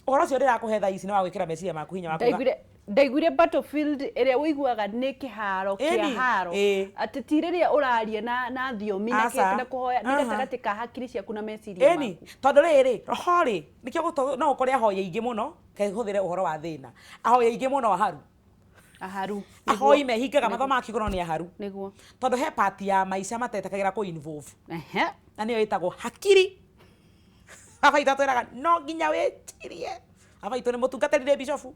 ũhoro ũcio ndĩrakũhe thaa ici nĩ wa gwĩkĩra meciria maku hinya wakuga. Ndaiguire battlefield ĩrĩa ũiguaga nĩ kĩharo kĩa haro atĩ ti rĩrĩa ũraria na thiomi na kũhoya nĩ gatagatĩ ka hakiri ciaku na meciria maku. Tondũ rĩrĩ roho rĩ nĩkĩo no ũkore ahoya ingĩ mũno kehũthĩre ũhoro wa thĩna. Ahoya ingĩ mũno aharu. Ahoi mehingaga matho ma kĩgũrũ nĩ aharu. Nĩguo. Tondũ he part ya maica matetekagĩra kũ involve. Na nĩyo ĩtagwo hakiri. Abaitũ atwĩraga no nginya wĩtirie. Abaitũ nĩ mũtungatĩrire bishofu.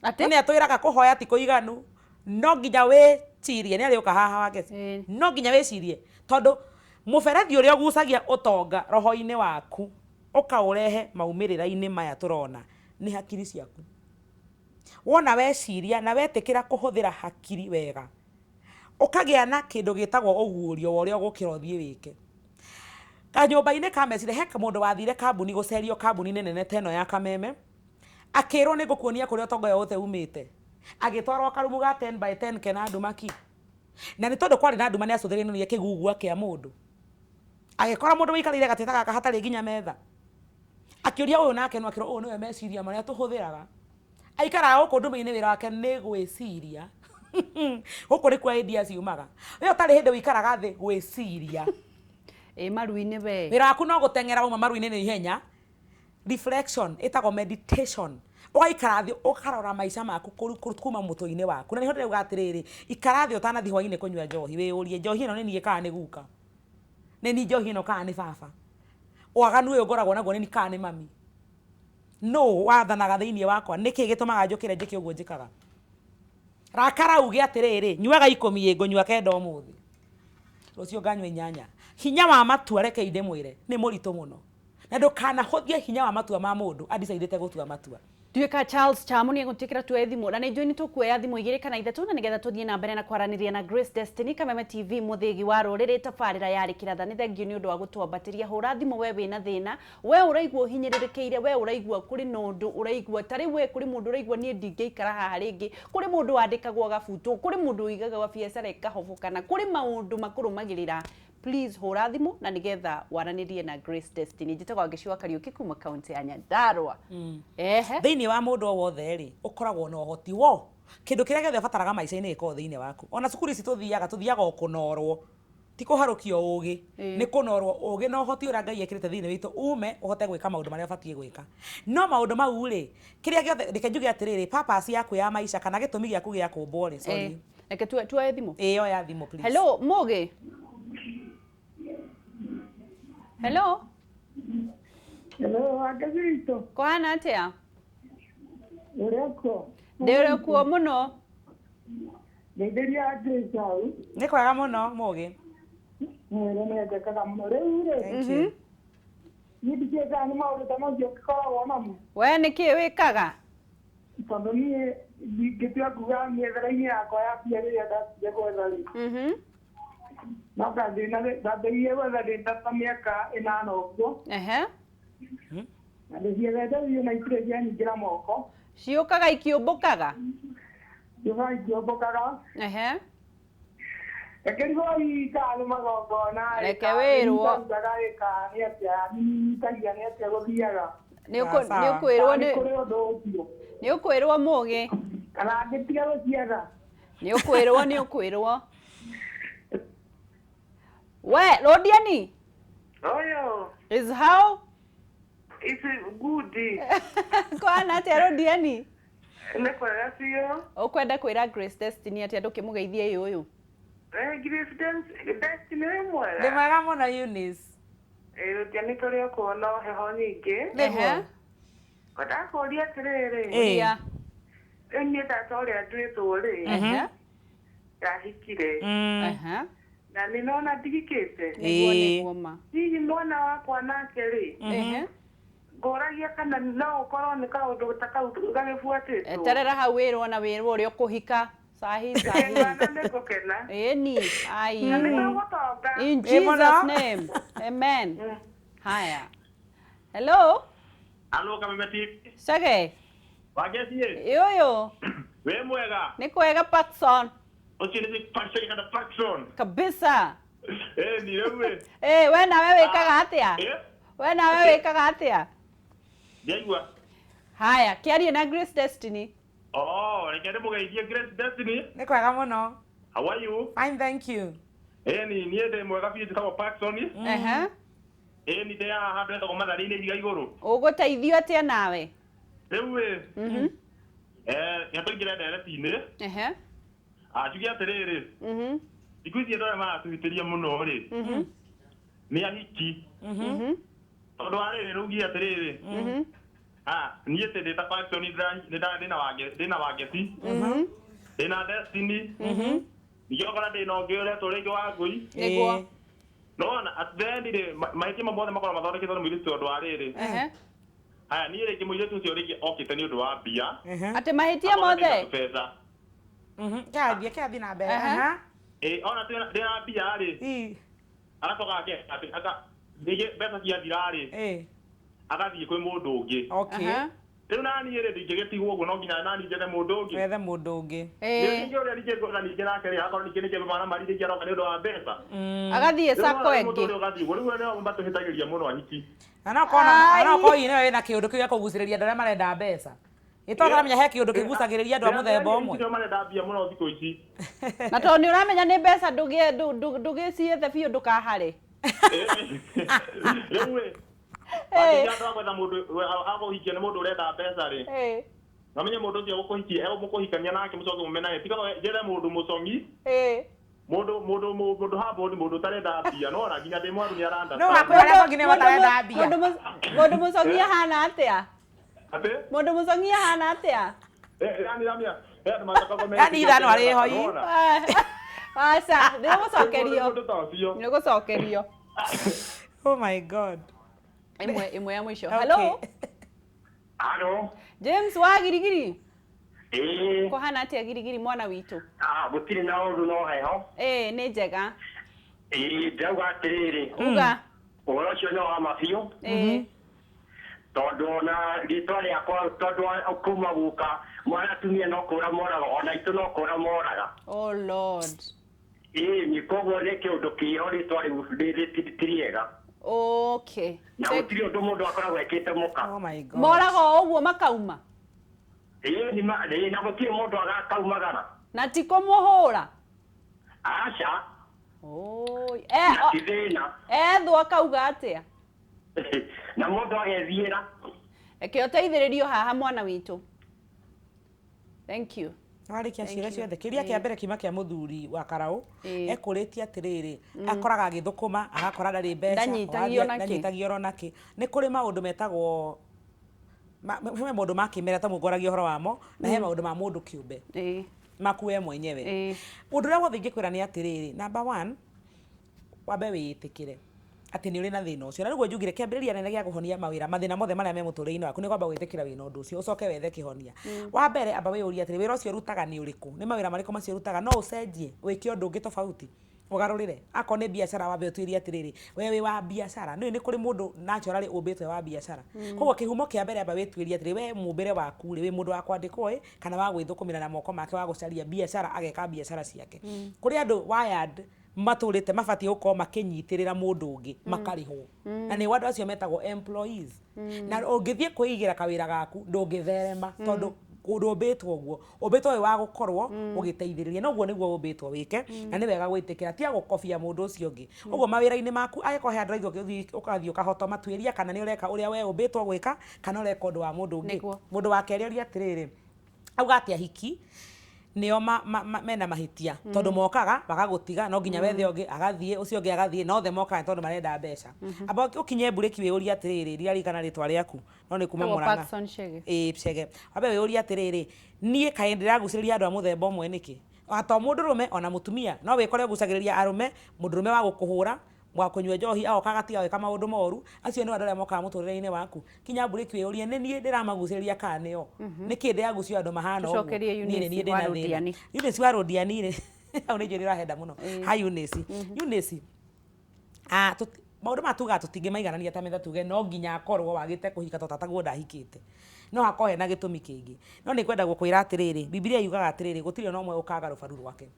Nĩ atwĩraga kũhoya ti kũiganu. No nginya wĩtirie. Nĩ arĩũka haha wake. No nginya wĩcirie. Tondũ mũberethi ũrĩa ũgucagia ũtonga roho-inĩ waku ũkaũrehe maumĩrĩra-inĩ maya tũrona nĩ hakiri ciaku. Wona weciria na wetĩkĩra kũhũthĩra hakiri wega ũkagĩa na kĩndũ gĩtagwo ũguũrio wa ũrĩa ũgũkĩra ũthiĩ wĩke. Kanyũmba-inĩ ka meciria he mũndũ wathire kambuni gũcerio kambuni nene teno ya Kameme akĩrwo nĩ ngũkuonia kũrĩa ũtonga ũyũ wothe umĩte. Agĩtwarwo karumu ga 10 by 10 kena ndumaki. Na nĩ tondũ kwarĩ na nduma nĩ acũthĩrĩirie kĩgugua kĩa mũndũ. Agĩkora mũndũ wĩikarĩire gatĩ gaka hatarĩ nginya metha. Akĩũria ũyũ nake no akĩrwo ũyũ nĩwe meciria marĩa tũhũthĩraga. Aikaraga gũkũ ndũmĩ-inĩ wĩra wake nĩ gwĩciria. Gũkũ nĩ kwa ideas ciumaga. Wee ũtarĩ hĩndĩ wĩikaraga thĩ gwĩciria. Maru-inĩ we. Wĩra waku no gũteng'era uma maru-inĩ nĩ ihenya. Reflection ĩtagwo meditation. Ũgaikara thĩ ũkarora maica maku kuma mũtwe-inĩ waku. Na nĩho ndĩrauga atĩrĩrĩ ikara thĩ ũtanathiĩ hwaĩ-inĩ kũnyua njohi wĩyũrie njohi ĩno nĩ niĩ kana nĩ guka. Nĩ niĩ njohi ĩno kana nĩ baba. Waganu ũyũ ngoragwo naguo nĩ niĩ kana nĩ mami. No wathanaga thĩinĩ wakwa nĩkĩ gĩtũmaga njũkĩre njĩke ũguo njĩkaga. Rakara uge atĩrĩrĩ nyuaga 10 ngũnyua 9 ũmũthĩ. Rũciũ nganyua 8. Hinya wa matua reke ndĩmwĩre nĩ mũritũ mũno. Na ndũkanahũthie hinya wa matua ma mũndũ andicaidĩte gũtua matua. Tuĩka Charles Chamu nĩ egũtwĩkĩra tuoe thimũ na nĩ njũĩ nĩ tũkuoya thimũ 2 kana 3 na nĩgetha tũthiĩ na mbere na kwaranĩria na Grace Destiny Kameme TV mũthĩgi wa rũrĩrĩ tabarĩra yarĩ kĩratha nĩ thengio nĩ ũndũ wa gũtwambatĩria hũra thimũ we wĩna thĩna we ũraigua ũhinyĩrĩrĩkĩire we ũraigua kũrĩ na ũndũ ũraigua tarĩ we kũrĩ mũndũ ũraigua niĩ ndingĩikara haha rĩngĩ kũrĩ mũndũ wandĩkagwo gabutwo kũrĩ mũndũ ũigaga biacara ĩkahobokana kũrĩ maũndũ makũrũmagĩrĩra. Please hũra thimũ na nĩgetha waranĩrie na Grace Destiny. Njĩtagwo Gĩcua Kariũki kuma kaunti ya Nyandarua. Thĩinĩ wa mũndũ o wothe rĩ ũkoragwo na ũhoti wo kĩndũ kĩrĩa gĩothe ũbataraga maica-inĩ gĩkoragwo thĩinĩ waku. Ona cukuru ici tũthiaga o kũnorwo ti kũharũkio ũgĩ nĩ kũnorwo ũgĩ na ũhoti ũrĩa Ngai ekĩrĩte thĩinĩ witũ ume ũhote gwĩka maũndũ marĩa ũbatiĩ gwĩka. No maũndũ mau rĩ kĩrĩa gĩothe reke njuge atĩrĩrĩ purpose yaku ya maica kana gĩtũmi gĩaku gĩa kũmbwo rĩ sorry. Reke tuoe thimũ. Oya thimũ please. Hello Mũgĩ. Hello. Hello, Agazito. Kũhana atĩa? Ũrĩkuo? Ndĩrĩ kuo mũno. Ndeithĩria Grace hau. Nĩ kwega mũno Mũgĩ. Nĩ njakaga mũno rĩu rĩ. Niĩ ndingĩka nĩ maũndũ ta macio ngĩkoragwo namo. We nĩkĩ wĩkaga? Tondũ niĩ ingĩtua kuga mĩethera-inĩ yakwa ya bia rĩrĩa ndatigire gwetha rĩ. No ndambĩrĩirie gwetha ndĩ ta mĩaka 8 ũguo. Na ndĩciethere na itirĩ cianyingĩra moko. Ciũkaga ikĩũmbũkaga? Ciũkaga ikĩũmbũkaga. Reke rĩu kana magongona. Reke wĩrwo. Nĩ atĩa nĩnyitagia nĩ atĩa gũthiaga. Nĩ ũkwĩrwo Mũgĩ. Kana ngĩtiga gũcietha. Nĩ ũkwĩrwo. We, Rodiani? Oyo. Is how? It's good. Kũhana atĩa Rodiani? Nĩ kwega biũ. Ũkwenda kwĩra Grace Destiny atĩa ndũkĩmũgeithie ũyũ? Grace Destiny nĩ mwega. Nĩ mwega mũno Eunice. Rodiani tũrĩ okuo no heho nyingĩ. Kwenda kũria atĩrĩrĩ. Ũria. Niĩ tata ũrĩa nduĩtwo rĩ. Ndahikire. Na ninaona ndigikite. Niguo niguo ma. Hihi mwana wakwa nake rĩ. Ngoragia kana no ukorwo nĩ kaũndũ takau gagĩbuatĩtwo. Terera hau wĩrwo na wĩrwo ũrĩa ũkũhika. Sahi. Eni. Ai. In Jesus name. Amen. Haya. Hello. Hello Kamemeti. Sage. Wagesie. Yoyo. We mwega. Ni kwega Patson. Ni Patson. Kabisa. Ni wewe. We na wewe wĩkaga atĩa? We na wewe wĩkaga atĩa? Ndiaigua. Haya, kĩarie na Grace Destiny. Reke ndĩmũgeithie Grace Destiny. Nĩ kwega mũno. How are you? Fine, thank you. Niĩ ndĩ mwega biũ njĩtagwo Patson. Ni ndĩ haha handũ hetagwo matharĩ-inĩ ihiga igũrũ. Ũgũteithio atĩa nawe? Rĩu nĩatũingĩre ndereti-inĩ. Njuge atĩrĩrĩ. Thikũ ici andũ arĩa maratũhĩtĩria mũno rĩ. Nĩ ahiki. Tondũ wa rĩrĩ rũgie atĩrĩrĩ. Niĩ tĩ ndĩ ta Patson ndĩna wangeci. Ndĩna Destiny. Ningĩ okorwo ndĩna ũngĩ ũretwo rĩngĩ wa ngũi. Nĩguo. Nona at the end rĩ mahĩtia mothe makorwo mathondeketwo nĩ mũirĩtu tondũ wa rĩrĩ. Niĩ rĩngĩ mũirĩtu ũcio rĩngĩ okĩte nĩ ũndũ wa mbia. Atĩ mahĩtia mothe? Kĩrathiĩ na mbere. Ona ndĩna mbia rĩ. Aracoka rĩngĩ mbeca ciathira rĩ. Agathiĩ kwĩ mũndũ ũngĩ. Rĩu nani rĩ ndingĩgĩtigwo ũguo no nginya nani njethe mũndũ ũngĩ. Wethe mũndũ ũngĩ. Ningĩ ũrĩa ningĩ ngona ningĩ nake rĩ akorwo ningĩ nĩ kĩrũmana marĩ rĩngĩ aroka nĩ ũndũ wa mbeca. Agathiĩ sako ĩngĩ. Rĩu nĩo matũhĩtagĩria mũno ahiki. Ana okorwo ino wĩna kĩũndũ kĩu gĩa kũgucĩrĩria andũ arĩa marenda mbeca. Ĩtogramenya he kĩũndũ kĩgucagĩrĩria andũ a mũthemba ũmwe. Nĩo marenda mbia mũno thikũ ici. Na tondũ nĩ ũramenya nĩ mbeca ndũgĩciethe biũ ndũkahare. Rĩu andũ agwetha mũndũ agũhikia nĩ mũndũ ũrenda mbeca rĩ. Namenye mũndũ ũcio mũkũhikania nake mũcoke mũmenage tiga njethe mũndũ mũcong'i. Mũndũ habo ni mũndũ ũtarenda mbia no na nginya ndĩ mwaru nĩ aranda. No akwĩra arĩa angĩ nĩ matarenda mbia. Mũndũ mũcong'i ahana atĩa? Mũndũ mũcong'i ahana atĩa? Yani ithano arĩ hoi. Aca, nĩ gũcokerio. Oh my God. Imwe ya mwisho. Hello. Hello. James wa girigiri. Kohana atia girigiri mwana witũ. Gũtirĩ na ũndũ no heho. Nĩ njega. Ndauga atĩrĩrĩ. Uga. Ũhoro ũcio nĩ wa mabiũ. Tondũ na rĩtwa rĩakwa tondũ kuma guka mwana atumia no kũra moraga ona itũ no kũra moraga. Oh Lord. Nĩ koguo nĩ kĩũndũ kĩho rĩtwa rĩu ti rĩega. Okay. Na gũtirĩ ũndũ mũndũ akoragwo ekĩte mũka. Oh my God. Moraga ũguo makauma. Na gũtirĩ mũndũ agakaumagara. Na ti kũmũhũra. Aca. Thĩna. Ethwo akauga atĩa? Na mũndũ agethiĩra. Reke ũteithĩrĩrio haha mwana witũ. Thank you. Warĩkia ciĩra ciothe kĩrĩa kĩa mbere kima kĩa mũthuri wa Karaũ ekũrĩtie atĩrĩrĩ akoraga agĩthũkũma agakora ndarĩ mbeca ndanyitagio ro nake nĩ kũrĩ maũndũ metagwo he maũndũ ma kĩmera ta mũngoragio ũhoro wamo na he maũndũ ma mũndũ kĩũmbe makuwe mwenyewe ũndũ ũrĩa wothe ingĩkwĩra nĩ atĩrĩrĩ number 1 wambe wĩĩtĩkĩre atĩ nĩ ũrĩ na thĩna ũcio na nĩguo njugire kĩambĩrĩria nene gĩa kũhonia mawĩra mathĩna mothe marĩa me mũtũrĩre-inĩ waku nĩ kwamba gwĩtĩkĩra wĩna ũndũ ũcio ũcoke wethe kĩhonia wa mbere amba wĩyũrie atĩrĩ wĩra ũcio ũrutaga nĩ ũrĩkũ nĩ mawĩra marĩkũ macio ũrutaga no ũcenjie wĩke ũndũ ũngĩ tofauti ũgarũrĩre akorwo nĩ biacara wambe ũtuĩrie atĩrĩrĩ we wĩ wa biacara nĩ kũrĩ mũndũ naturally ũmbĩtwe wa biacara koguo kĩhumo kĩa mbere amba wĩtuĩrie atĩrĩ we mũmbĩre waku rĩ wĩ mũndũ wa kwandĩkwo kana wa gwĩthũkũmĩra na moko make wa gũcaria biacara ageka biacara ciake kũrĩ andũ wired matũrĩte mabatie gũkorwo makĩnyitĩrĩra mũndũ ũngĩ makarĩhwo na nĩ andũ acio metagwo employees na ũngĩthiĩ kwĩigĩra kawĩra gaku ndũngĩtherema tondũ ũmbĩtwo ũguo ũmbĩtwo wĩ wa gũkorwo ũgĩteithĩrĩria na ũguo nĩguo ũmbĩtwo wĩke na nĩ wega gwĩtĩkĩra tiga gũkobia mũndũ ũcio ũngĩ ũguo mawĩra-inĩ maku agĩkorwo he andũ aingĩ ũgathiĩ ũkahota matuĩria kana nĩ ũreka ũrĩa we ũmbĩtwo gwĩka kana ũreka ũndũ wa mũndũ ũngĩ mũndũ wa kerĩ ũria atĩrĩrĩ auga atĩ ahiki nĩo mena mahĩtia tondũ mokaga bagagũtiga no nginya wethe ũngĩ agathiĩ ũcio ũngĩ agathiĩ no othe mokaga tondũ marenda mbeca amba ũkinye bureki wĩyũrie atĩrĩrĩ ririkana rĩtwa rĩaku no nĩ kuma Mũrang'a Chege wambe wĩyũrie atĩrĩrĩ niĩ kaĩ ndĩragucĩrĩria andũ a mũthemba ũmwe nĩkĩ ato mundurume ona mutumia no wikore gucagiriria arume mundurume wa gukuhura wa kunywa njohi aoka gatiga weka maundu moru acio ni andu aria mokaga muturire-ini waku kinya mburi kwiuria ni nie ndiramaguciriria kanio niki ndiagucio andu mahana uguo ni Eunice Eunice wa Rodiani au ni njuri rahenda muno ha Eunice Eunice maundu matuga tutinge maiganania ta metha tuge no nginya akorwo wagite kuhika to tataguo ndahikite no hakohe na gitumi kingi no ni kwenda gukwira atiriri Biblia yugaga atiriri gutiri no mwe ukaga rubaru rwake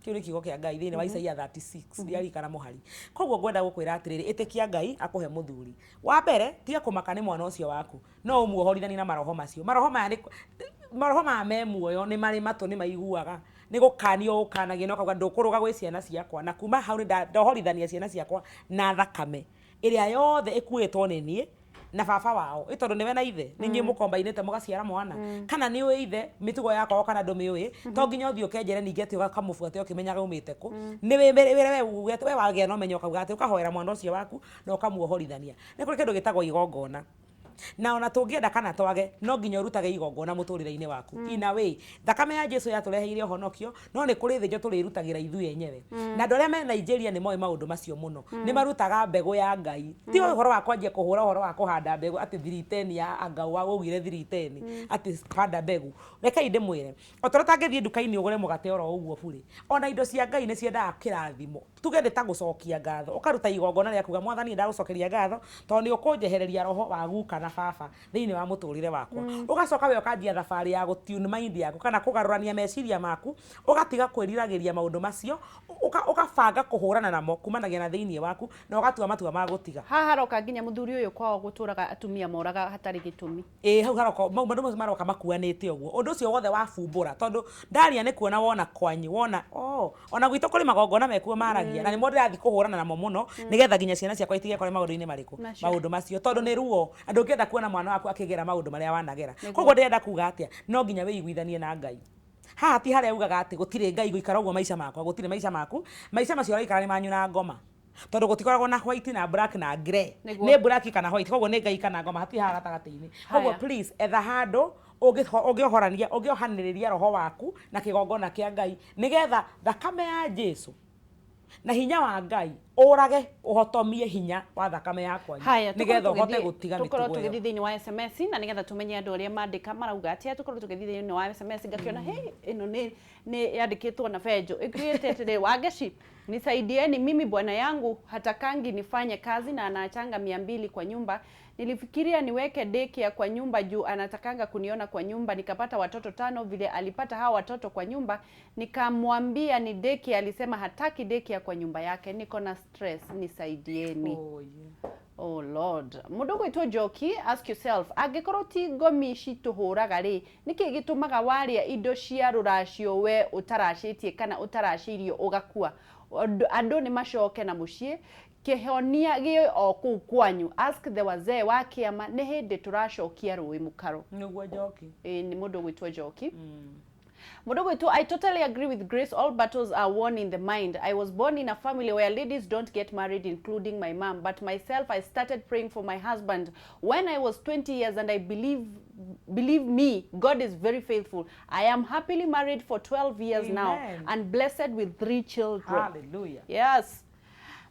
kiu ni kiugo kia Ngai thiini wa Isaia 36 ndiarikana muhari koguo ngwenda gukwira atiriri itikia Ngai akuhe muthuri wa mbere tiga kumaka ni mwana ucio waku no umuohorithani na maroho macio maroho ma memuoyo ni mari matu ni maiguaga ni gukanio ukanagie no kauga ndukuruga gwi ciana ciakwa na kuma hau ndohorithania ciana ciakwa na thakame iria yothe ikuitwo ni nie na baba wao itondu niwe na ithe ni nyuĩ mukombainite mugaciara mwana kana ni uĩ ithe mitugo yakwa kana ndũmĩũĩ to nginya ũthiĩ ũkenjere ningĩ atĩ ũkamũbuate ũkĩmenyaga umĩte kũ nĩ we wagĩa na ũmenyo ũkauga atĩ ũkahoera mwana ũcio waku na ũkamuohorithania nĩ kũrĩ kĩndũ gĩtagwo igongona na ona tũngĩenda kana twage no nginya ũrutage igongona mũtũrĩre-inĩ waku ina we thakame ya Jesu yatũreheire ũhonokio no nĩ kũrĩ thĩnjo tũrĩrutagĩra ithuĩ enyewe na andũ arĩa me Nigeria nĩ moĩ maũndũ macio mũno nĩ marutaga mbegũ ya Ngai ti ũhoro wa kwanjia kũhũra ũhoro wa kũhanda mbegũ atĩ thiriteni ya Angau wa gũgire thiriteni atĩ handa mbegũ rekei ndĩmwĩre otoro tangĩthiĩ nduka-inĩ ũgũre mũgate oro ũguo bure ona indo cia Ngai nĩ ciendaga kĩrathimo tuge nĩ ta gũcokia ngatho ũkaruta igongona rĩa kuga mwathani ndagũcokeria ngatho tondũ nĩ ũkũnjehereria roho wa guka na baba thiini wa muturire wakwa ugacoka we ukanjia thabari ya gutune mind yaku kana kugarurania meciria maku ugatiga kwiriragiria maundu macio ukabanga kuhurana namo kumanagia na thiini waku na ugatua matua ma gutiga haha roka nginya muthuri uyu kwao guturaga atumia moraga hatari gitumi hau haroka maundu macio maroka makuanite uguo undu ucio wothe wafumbura tondu ndaria ni kuona wona kwanyu wona ona gwitu kuri magongona mekuo maragia na ni mo ndirathi kuhurana namo muno nigetha nginya ciana ciakwa itige kore maundu-ini mariku maundu macio tondu ni ruo andu ngienda kuona mwana waku akigera maundu maria wanagera koguo ndirenda kuga atia no nginya wĩiguithanie na Ngai haha ti haria ugaga ati gutire Ngai guikara uguo maica makwa gutire maica maku maica macio araikara ni manyu na ngoma tondu gutikoragwo na white na black na grey ni black kana white koguo ni Ngai kana ngoma hati haha gatagati-ini koguo please etha handu ungihorania ungiohaniriria roho waku na kigongona kia Ngai nigetha thakame ya Jesu na hinya wa Ngai urage uhotomie hinya wa thakame yakwa nigetha uhote gutiga mitugo tukorwo tugithii thiini wa SMS na nigetha tumenye andu aria mandika marauga atia tukorwo tugithii thiini wa SMS ngakiona ino ni yandikitwo na Benjo ikuite atire Wageshi nisaidieni mimi bwana yangu hatakangi nifanye kazi na anachanga 200 kwa nyumba. Nilifikiria niweke daycare kwa nyumba juu anatakanga kuniona kwa nyumba, nikapata watoto 5 vile alipata hao watoto kwa nyumba, nikamwambia ni daycare, alisema hataki daycare kwa nyumba yake. Niko na stress, nisaidieni. Oh Lord. Mudogo ito Joki, ask yourself, agikorwo ti ngomi cituhuraga ri niki gitumaga waria indo cia ruracio we utaracitie kana utaracirio ugakua andu ni macoke na mucie kihonia gi o ku kwanyu. Ask the wazee wa kiama ni hindi turacokia rui mukaro niguo Joki ni mudogo ito Joki. Mudogo ito, I totally agree with Grace. All battles are won in the mind. I was born in a family where ladies don't get married, including my mom. But myself, I started praying for my husband when I was 20 years, and I believe me, God is very faithful. I am happily married for 12 years Amen. Now, and blessed with 3 children. Hallelujah. Yes.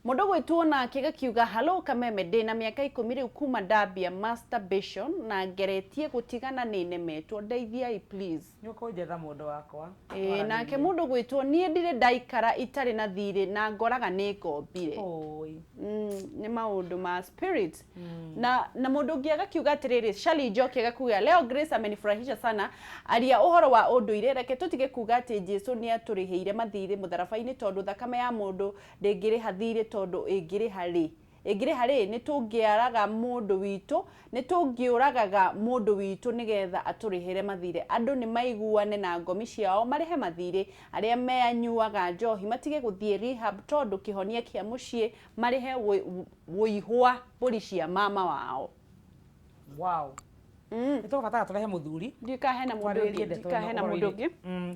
Mudogo itu na kiga kiuga hello kameme ndina miaka 10 riu kuma ndambia masturbation na ngeretie gutigana ni nemetwo ndeithia please nyuko njetha mundu wakwa na ke mundu gwitwo nie ndire ndaikara itari na thiri na ngoraga ni ngombire ni maundu ma spirit na mundu ngiaga kiuga atiriri Shali Joki gakuya leo Grace amenifurahisha sana aria uhoro wa unduire reke tutige kuga ati Jesu ni aturiheire mathiri mutharabaini tondu thakame ya mundu ndingiri hathiri tondu ingiri hari ni tungiaraga mundu witu ni tungiuragaga mundu witu nigetha aturihere mathire. Andu ni maiguane na ngomi ciao marihe mathire. Aria meanyuaga njohi matige guthie rehab tondu kihonia kia mucie marihe woihwa buri cia mama wao. Wow. Ito fataka turehe muthuri ndikahena mundu ngi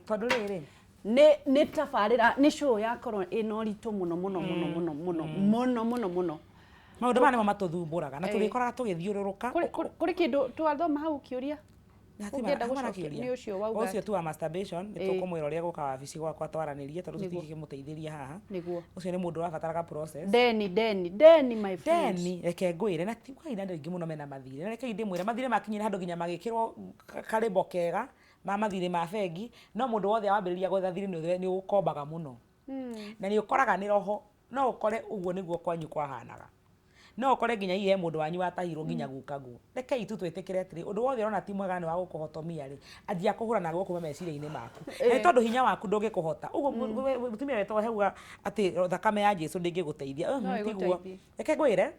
tondu riri ni tabarira ni show yakorwo ino ritu muno maundu mane mamatuthumburaga na turikoraga tugithiururuka kuri kindu twathoma hau kiuria Ũngĩenda gũcokia nĩ ũcio wauga ũcio tu wa masturbation nĩ tũkũmwĩra ũrĩa gũka wabici gwakwa twaranĩrie tondũ tũtingĩmũteithĩria haha ũcio nĩ mũndũ ũrabataraga process Deni my friends Deni reke ngwĩre na ti kwa inda ingĩ mũno mena mathirĩ na reke ndĩmwĩre mathirĩ makinyire handũ nginya magĩkĩrwo karĩbo kega ma mathirĩ ma bengi no mũndũ wothe wambĩrĩria gwetha thirĩ nĩ ũkombaga mũno na nĩ ũkoraga nĩ roho no ũkore ũguo nĩguo kwanyu kwahanaga no ũkore nginya hihi he mũndũ wanyu watahirwo nginya gukaguo rekei tu twĩtĩkĩre atĩrĩ ũndũ wothe ũrona ti mwega nĩ wa gũkũhotomia rĩ anjia kũhũrana gũkũ meciria-inĩ maku na nĩ tondũ hinya waku ndũngĩkũhota ũguo mũtumia wetwo hauga atĩ thakame ya Jesũ ndĩngĩgũteithia tiguo reke ngwĩre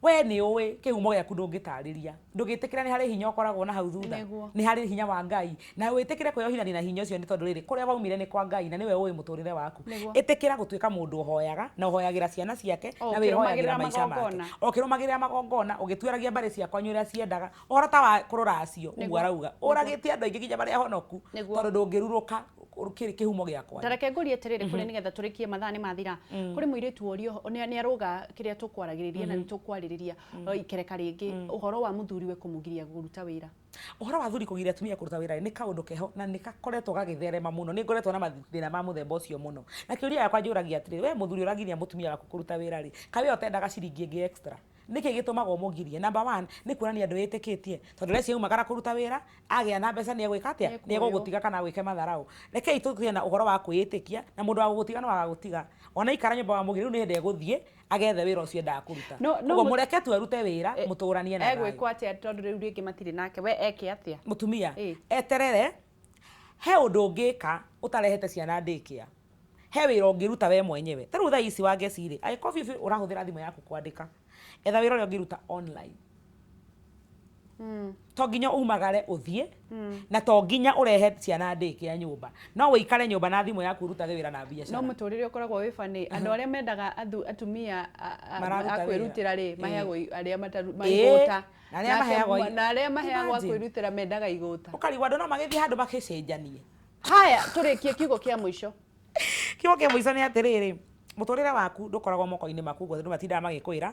we nĩ ũĩ kĩhumo gĩaku ndũngĩtarĩria ndũgĩtĩkĩra nĩ harĩ hinya ũkoragwo na hau thutha nĩ harĩ hinya wa Ngai na wĩtĩkĩre kwĩyohithania na hinya ũcio nĩ tondũ rĩrĩ kũrĩa waumire nĩ kwa Ngai na nĩwe ũĩ mũtũrĩre waku ĩtĩkĩra gũtuĩka mũndũ ũhoyaga na ũhoyagĩra ciana ciake na wĩhoyagĩra maica make ũkĩrũmagĩrĩra magongona ũgĩtuĩragia mbarĩ ciakwa ũrĩa ciendaga ũhoro ta wa kũrũracio ũguo arauga ũragĩtie andũ aingĩ nginya barĩa honoku tondũ ndũngĩrurũka kihumo gĩakwa ndareke ngũrie atĩrĩrĩ kũrĩ nĩgetha tũrĩkie mathaa nĩ mathira kũrĩ mũirĩtu ũrio nĩ arũga kĩrĩa tũkwaragĩrĩria na nĩ tũkwarĩrĩria ikereka rĩngĩ ũhoro wa mũthuriwe kũmũgiria kũruta wĩra ũhoro wa thuri kũgiria atumia kũruta wĩra nĩ kaũndũ keho na nĩ gakoretwo gagĩtherema mũno nĩ ngoretwo na mathĩna ma mũthemba ũcio mũno na kĩũria yakwa njũragia atĩrĩrĩ we mũthuri ũragiria mũtumia waku kũruta wĩra rĩ kawe ũtendaga ciringi ĩngĩ extra nĩkĩ gĩtũmaga ũmũgirie number 1 nĩ kuonania andũ ĩtĩkĩtie tondũ rĩcio umagara kũruta wĩra agĩa na mbeca nĩ egwĩka atĩa nĩ egũgũtiga kana gwĩke matharau rekei tũgĩe na ũhoro wa kwĩĩtĩkia na mũndũ wa gũgũtiga no agagũtiga ona ikara nyũmba wa mũgĩri rĩu nĩ hĩndĩ egũthiĩ agethe wĩra ũcio endaga kũruta ũguo mũreke tu arute wĩra mũtũranie na egwĩkwo atĩa tondũ rĩu rĩngĩ matirĩ nake we eke atĩa mũtumia eterere he ũndũ ũngĩka ũtarehete ciana ndĩkia he wĩra ũngĩruta we mwenyewe tarĩu thaa ici wangecirĩ angĩkorwo bibi ũrahũthĩra thimũ yaku kwandĩka etha wĩra ũrĩa ũngĩruta online to nginya umagare ũthiĩ na to nginya ũrehe ciana ndĩkia nyũmba no wĩikare nyũmba na thimũ yaku ũrutage wĩra na biacara no mũtũrĩre ũkoragwo wĩ bani andũ arĩa mendaga atumia akwĩrutĩra rĩ maheagwo arĩa maigũta na arĩa maheagwo akwĩrutĩra mendaga igũta ũkarigwo andũ no magĩthiĩ handũ magĩcenjanie haya tũrĩkie kiugo kĩa mũico kiugo kĩa mũico nĩ atĩrĩrĩ mũtũrĩre waku ndũkoragwo moko-inĩ maku guothe andũ matindaga magĩkwĩra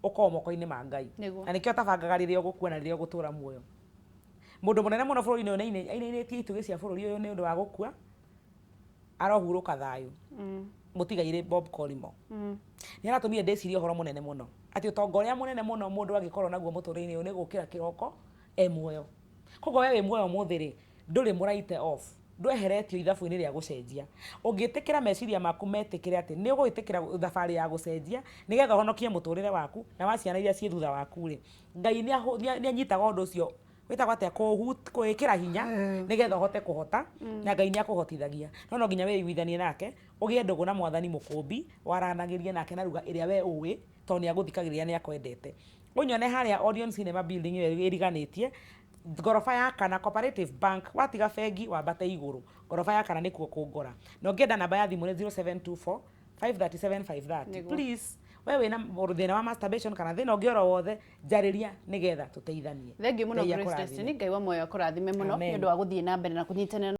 ũkorwo moko-inĩ ma Ngai na nĩkĩo tabangaga rĩrĩa ũgũkua na rĩrĩa ũgũtũra muoyo mũndũ mũnene mũno bũrũri-inĩ ũyũ ainainie itugĩ cia bũrũri ũyũ nĩ ũndũ wa gũkua arohurũka thayũ mũtigaire Bob Collymore nĩ aratũmire ndĩcirie ũhoro mũnene mũno atĩ ũtonga ũrĩa mũnene mũno mũndũ angĩkorwo naguo mũtũrĩre-inĩ ũyũ nĩ gũkĩra kĩroko muoyo koguo we wĩ muoyo mũthĩ rĩ ndũrĩ mũraite off ndweheretio ithabu-inĩ rĩa gũcenjia ũngĩtĩkĩra meciria maku metĩkĩre atĩ nĩ ũgwĩtĩkĩra thabarĩ ya gũcenjia nĩgetha ũhonokie mũtũrĩre waku na wa ciana iria ciĩ thutha waku rĩ Ngai nĩ anyitaga ũndũ ũcio wĩtagwo atĩa kũwĩkĩra hinya nĩgetha ũhote kũhota na Ngai nĩ akũhotithagia no nginya wĩiguithanie nake ũgĩe ndũgũ na mwathani mũkũmbi waranagĩrie nake na ruga ĩrĩa we ũĩ tondũ nĩ agũthikagĩrĩria nĩ akwendete ũnyone harĩa Orion Cinema Building ĩriganĩtie ngoroba ya kana Cooperative Bank watiga bengi wambate igũrũ ngoroba ya kana nĩkuo kũngora na ũngĩenda namba ya thimũ nĩ 0724 537 530 please we wĩna thĩna wa masturbation kana thĩna ũngĩ oro wothe njarĩria nĩgetha tũteithanie thengiũ mũno Christine Ngai wa muoyo akũrathime mũno nĩ ũndũ wa gũthiĩ na mbere na kũnyitanĩra